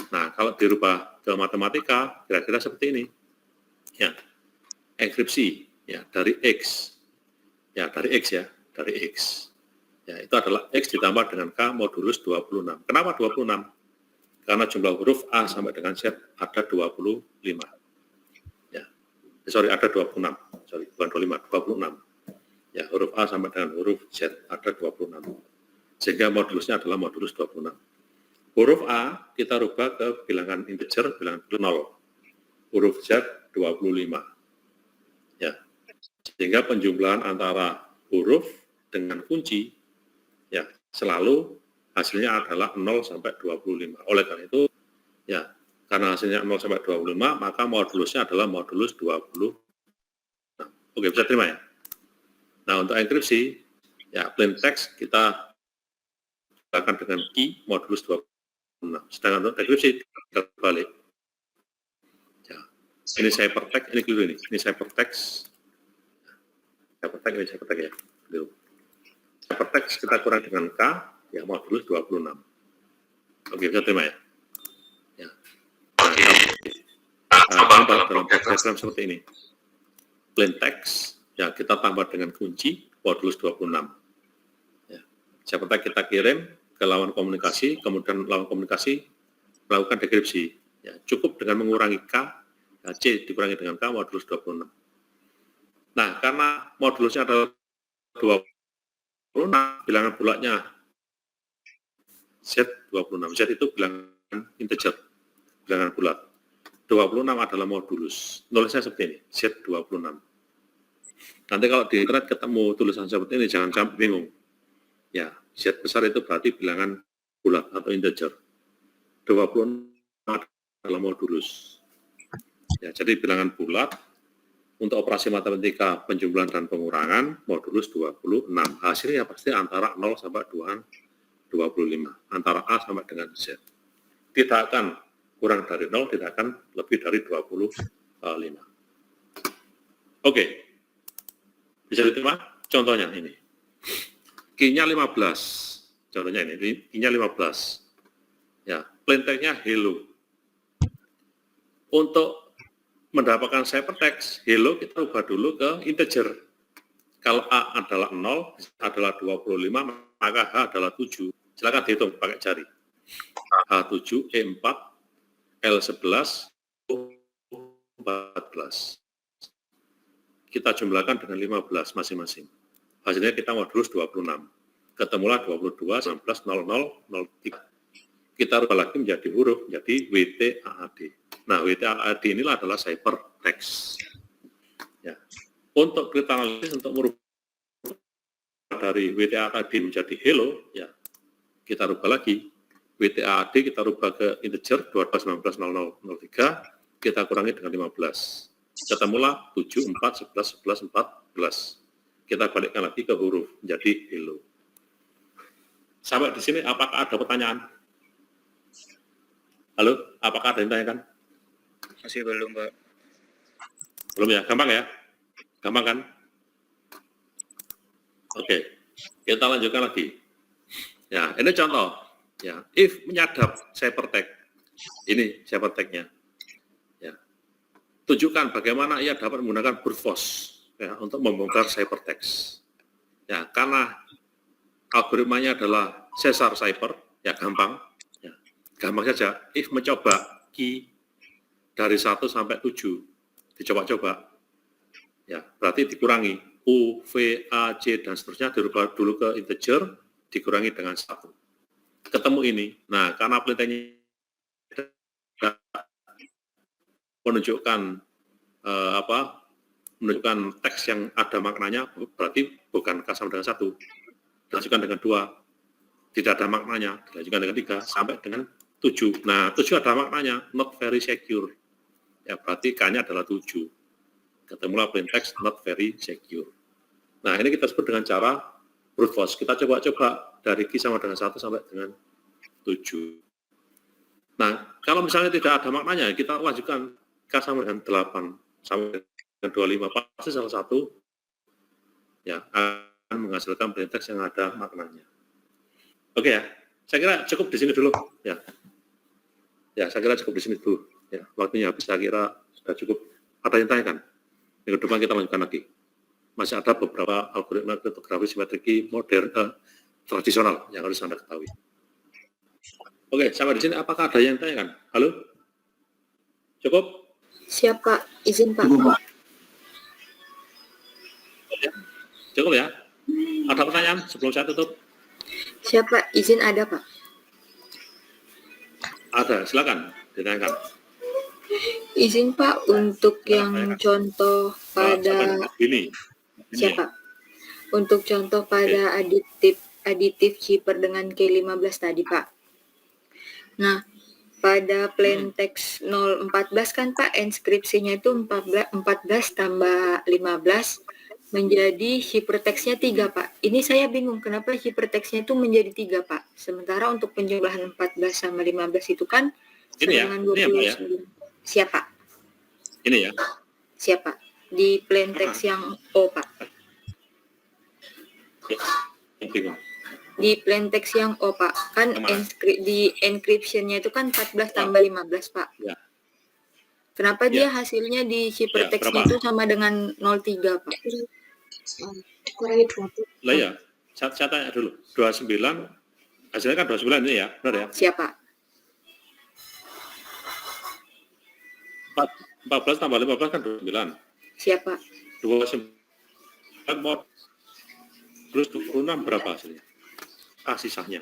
Nah, kalau dirubah ke matematika, kira-kira seperti ini, ya enkripsi, ya dari X, ya dari X, ya itu adalah X ditambah dengan K modulus 26. Kenapa 26? Karena jumlah huruf A sampai dengan Z ada 25. Ya, ada 26. Bukan 25, 26. Ya, huruf A sampai dengan huruf Z ada 26. Sehingga modulusnya adalah modulus 26. Huruf A kita rubah ke bilangan integer, bilangan 0. Huruf Z 25. Ya. Sehingga penjumlahan antara huruf dengan kunci ya selalu hasilnya adalah 0 sampai 25. Oleh karena itu, ya, karena hasilnya 0 sampai 25, maka modulusnya adalah modulus 20. Nah, oke, bisa terima ya? Nah, untuk enkripsi, ya, plain text kita akan dengan key modulus 26. Sedangkan untuk enkripsi, kita balik. Ya, ini ciphertext, ini keliru ini. Ini ciphertext. Ini ciphertext ya. Keliru. Ciphertext kita kurang dengan K, ya modulus 26. Oke, bisa terima ya? Ya. Nah, tambah dalam diagram seperti ini. Plain text, ya kita tambah dengan kunci modulus 26. Ya. Ciphertext kita kirim ke lawan komunikasi, kemudian lawan komunikasi melakukan dekripsi. Ya, cukup dengan mengurangi K, ya, C dikurangi dengan K modulus 26. Nah, karena modulusnya adalah 26, bilangan bulatnya Z 26. Z itu bilangan integer, bilangan bulat. 26 adalah modulus. Nulisnya seperti ini, Z 26. Nanti kalau di internet ketemu tulisan seperti ini, jangan sampai bingung. Ya, Z besar itu berarti bilangan bulat atau integer. 26 adalah modulus. Ya, jadi bilangan bulat untuk operasi matematika penjumlahan dan pengurangan modulus 26. Hasilnya pasti antara 0 sampai 25. Antara A sampai dengan Z. Tidak akan kurang dari 0, tidak akan lebih dari 25. Oke. Bisa diterima? Contohnya ini. Q-nya 15. Contohnya ini, Q-nya 15. Ya, plain text-nya hello. Untuk mendapatkan ciphertext hello, kita ubah dulu ke integer. Kalau A adalah 0, adalah 25, maka H adalah 7. Silakan dihitung pakai jari. H7, E4, L11, O14. Kita jumlahkan dengan 15 masing-masing. Hasilnya kita modulus 26. Ketemulah 22, 19, 00, 03. Kita rubah lagi menjadi huruf, menjadi WTAAD. Nah, WTAAD inilah adalah ciphertext. Ya. Untuk kita analisis, untuk merubah dari WTAAD menjadi hello, ya, kita rubah lagi. WTAAD kita rubah ke integer 12, 19, 00, 03, kita kurangi dengan 15. Ketemulah 7, 4, 11, 11, 14. Kita balikkan lagi ke huruf, menjadi hello. Sampai di sini, apakah ada pertanyaan? Halo, apakah ada yang tanyakan? Masih belum, Pak. Belum ya? Gampang ya? Gampang kan? Oke, kita lanjutkan lagi. Ya, ini contoh. Ya, if menyadap ciphertext. Ini ciphertext-nya. Ya. Tunjukkan bagaimana ia dapat menggunakan brute force ya, untuk membongkar ciphertext. Ya, karena algoritmanya adalah Caesar cipher, ya gampang. Ya, gampang saja. If mencoba key dari 1 sampai 7, dicoba-coba. Ya, berarti dikurangi U, V, A, C, dan seterusnya dirubah dulu ke integer, dikurangi dengan 1. Ketemu ini. Nah, karena plain menunjukkan menunjukkan teks yang ada maknanya, berarti bukan K sama dengan 1. Dilanjutkan dengan 2, tidak ada maknanya, dilanjutkan dengan 3, sampai dengan 7. Nah, 7 ada maknanya, not very secure. Ya, berarti K-nya adalah 7. Ketemulah plain text, not very secure. Nah, ini kita sebut dengan cara brute force. Kita coba-coba dari Q sama dengan 1 sampai dengan 7. Nah, kalau misalnya tidak ada maknanya, kita lanjutkan K sama dengan 8 sampai dengan 25. Pasti salah satu ya akan menghasilkan plain text yang ada maknanya. Oke ya, saya kira cukup di sini dulu ya. Ya, saya kira cukup di sini dulu. Ya, waktunya habis, saya kira sudah cukup. Ada yang tanyakan? Minggu depan kita lanjutkan lagi. Masih ada beberapa algoritma kriptografi simetriki modern tradisional yang harus Anda ketahui. Oke, sampai di sini apakah ada yang tanyakan? Halo? Cukup? Siap, Pak. Izin, Pak. Cukup ya? Ada pertanyaan sebelum saya tutup? Siap, Pak. Izin ada, Pak. Ada, silakan ditanyakan. Izin, Pak, untuk yang contoh pada Ini. siapa? Untuk contoh pada aditif chipper dengan K15 tadi, Pak. Nah, pada plain text 014 kan, Pak, inskripsinya itu 14 tambah 15 menjadi hypertext-nya 3, Pak. Ini saya bingung kenapa hypertext-nya itu menjadi 3, Pak. Sementara untuk penjumlahan 14 sama 15 itu kan ini ya, dengan ini ya, Pak ya. Siapa? Ini ya. Siapa? Di plain text yang O, Pak. Yang bingung. Di plain text yang O, Pak. Kan di encryption-nya itu kan 14 tambah 15, Pak. Ya. Kenapa dia hasilnya di hypertext-nya itu sama dengan 03, Pak? Kurangi 20. Lah ya, saya tanya dulu. 29, hasilnya kan 29 ini ya, benar ya? Siapa? 14 tambah 15 kan 29. Siapa? 29 mau terus 26 berapa hasilnya? Sisanya.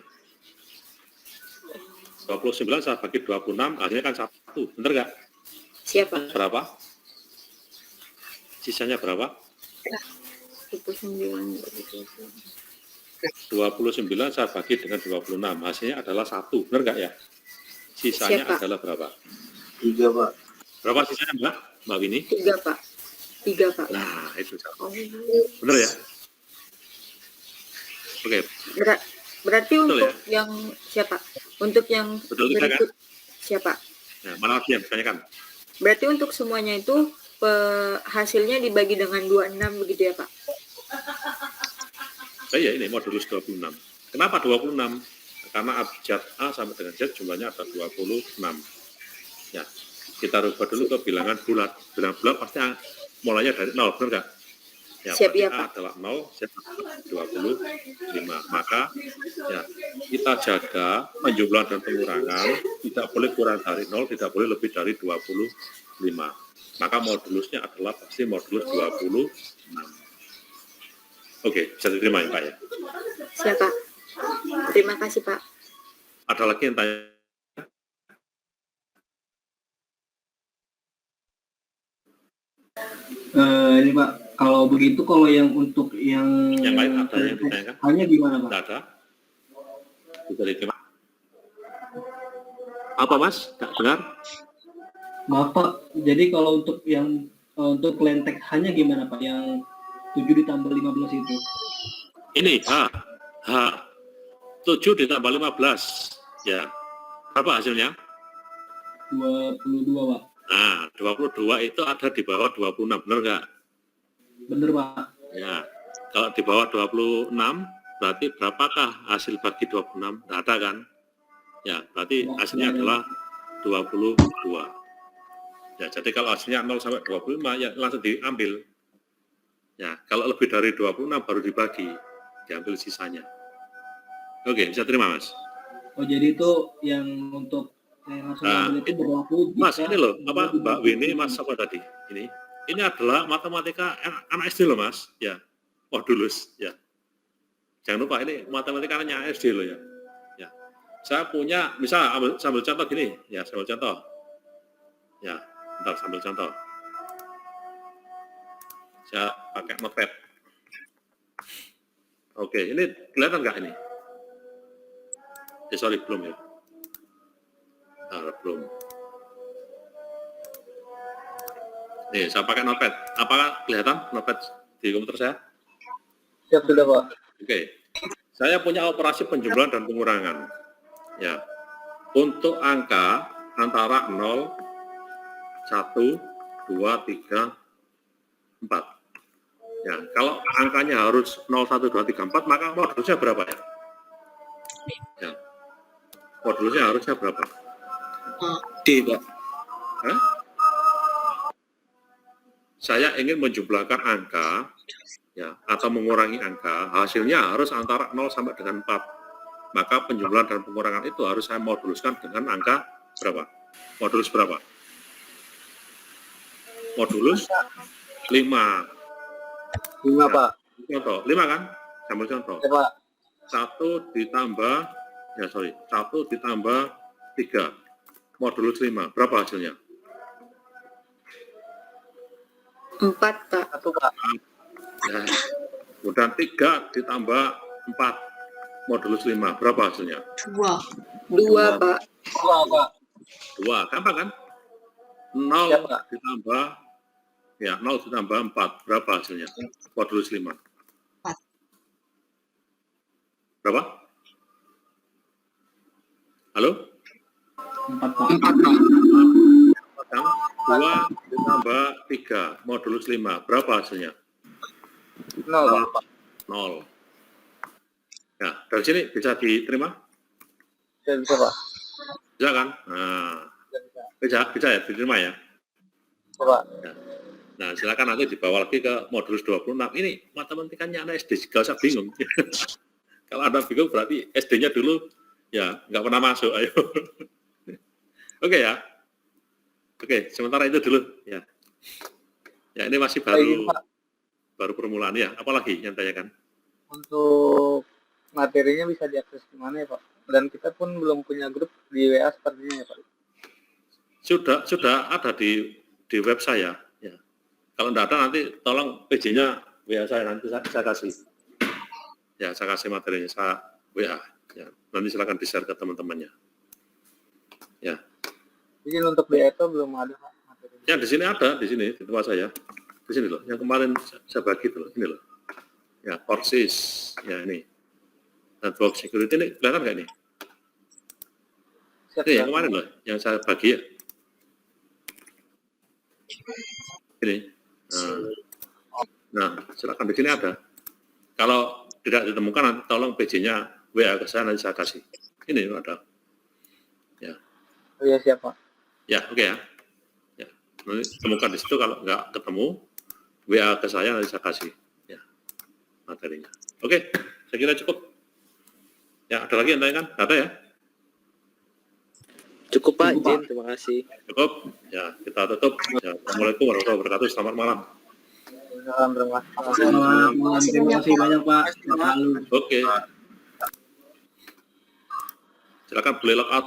29 saya bagi 26, hasilnya kan 1. Benar nggak? Siapa? Berapa? Sisanya berapa? 29 bagi 29 saya bagi dengan 26, hasilnya adalah 1, benar nggak ya? Sisanya Siapa? adalah berapa? 3 Pak. Berapa sisanya Mbak Winnie? 3 Pak. 3 Pak. Nah, itu Oh. benar ya? Oke, Berarti betul untuk yang siapa? Untuk yang Betul juga, kan? berikut siapa? nah, mana lagi yang ditanyakan? Berarti untuk semuanya itu hasilnya dibagi dengan 26 begitu ya Pak? Iya, ini modulus 26. Kenapa 26? Karena abjad A sampai dengan Z jumlahnya ada 26. Ya, kita rubah dulu ke bilangan bulat. Bilangan bulat pasti mulainya dari 0, benar nggak? Ya, Siap, berarti ya, A Pak. adalah 0, Z adalah 25. Maka ya kita jaga penjumlahan dan pengurangan tidak boleh kurang dari 0, tidak boleh lebih dari 25. Maka modulusnya adalah pasti modulus 26. Oke, bisa diterima ya Pak ya? Siap Pak. Terima kasih Pak. Ada lagi yang tanya? Ini Pak, kalau begitu kalau yang untuk yang Yang lain ada yang ditanyakan? hanya gimana Pak? Tidak ada? Bisa diterima? Apa Mas? Nggak dengar? Maaf Pak, jadi kalau untuk yang untuk lentek hanya gimana Pak? Yang 7 ditambah 15 itu? Ini H 7 ditambah 15. Ya. Berapa hasilnya? 22 Pak. Nah, 22 itu ada di bawah 26, benar nggak? Bener Pak. Ya. Kalau di bawah 26, berarti berapakah hasil bagi 26? Nggak ada kan? Ya, berarti hasilnya adalah 22. Ya, jadi kalau hasilnya 0 sampai 25, ya langsung diambil. Ya, kalau lebih dari 26 baru dibagi, diambil sisanya. Oke, bisa terima Mas. Oh jadi itu yang untuk yang langsung Nah, ambil itu berlaku Mas, jika ini loh, apa Mbak Winnie, Mas apa tadi? Ini adalah matematika anak SD loh Mas, ya, modulus, ya. Jangan lupa ini matematika anak SD loh ya. Ya, saya punya, misal sambil contoh gini, ya, sambil contoh. Ya, bentar sambil contoh. Saya pakai notepad. Oke, ini kelihatan nggak ini? Sorry, belum ya. Belum. Nih, saya pakai notepad. Apakah kelihatan notepad di komputer saya? Siap sudah Pak. Oke. Saya punya operasi penjumlahan dan pengurangan. Ya. Untuk angka antara 0, 1, 2, 3, 4. Ya, kalau angkanya harus 0, 1, 2, 3, 4, maka modulusnya berapa ya? Ya. Modulusnya harusnya berapa? D, Pak. Hah? Saya ingin menjumlahkan angka, ya, atau mengurangi angka, hasilnya harus antara 0 sampai dengan 4. Maka penjumlahan dan pengurangan itu harus saya moduluskan dengan angka berapa? Modulus berapa? Modulus 5. 5 Pak. Contoh, 5 kan? Sambil contoh. Ya Pak. 1 ditambah, 1 ditambah 3. Modulus 5. Berapa hasilnya? 4 Pak. 1 Pak. Ya. Kemudian 3 ditambah 4. Modulus 5. Berapa hasilnya? 2 Pak. 2 Pak. 2. Gampang kan? 0 Siap, Pak. ditambah, ya, 0 ditambah 4. Berapa hasilnya? Modulus 5. Berapa? Halo? 4 Pak. 2 ditambah 3. Modulus 5. Berapa hasilnya? 0 Pak. 0. Ya, dari sini bisa diterima? Bisa Pak. Bisa kan? Nah, bisa ya, diterima ya. Bisa Pak. Nah, silakan nanti dibawa lagi ke modulus 26. Ini matematikanya anak SD, gak usah bingung. Kalau Anda bingung berarti SD-nya dulu ya nggak pernah masuk. Ayo. Oke ya. Oke, sementara itu dulu ya. Ya, ini masih baru permulaan ya. Apalagi yang tanyakan? Untuk materinya bisa diakses di mana ya Pak? Dan kita pun belum punya grup di WA sepertinya ya Pak. Sudah ada di web saya. Ya. Kalau tidak ada nanti tolong PJ-nya WA saya, nanti saya kasih. Ya, saya kasih materinya, saya WA. Ya, nanti silakan di-share ke teman-temannya. Ya. Jadi untuk BETO belum ada Pak, materinya. Ya, di sini ada, di sini, di tempat saya. Di sini loh, yang kemarin saya bagi itu loh, ini loh. Ya, Courses, ya ini. Network Security ini, kelihatan nggak ini? Siap, Ini yang Pak. kemarin loh, yang saya bagi ya. Ini. Nah, silakan di sini ada. Kalau tidak ditemukan, nanti tolong PJ-nya WA ke saya, nanti saya kasih. Ini ada. Ya, Oh iya siap Pak. ya, oke ya. Ya, nanti temukan di situ. Kalau nggak ketemu, WA ke saya, nanti saya kasih. Ya, materinya. Oke, saya kira cukup. Ya, ada lagi yang tanya kan? Ada ya? Cukup Pak, Cukup, Pak. izin, terima kasih. Cukup. Ya, kita tutup. Ya, Assalamualaikum warahmatullahi wabarakatuh. Selamat malam. Selamat malam. Selamat malam. Terima kasih banyak Pak. Selamat malam. Oke. Silakan boleh log out.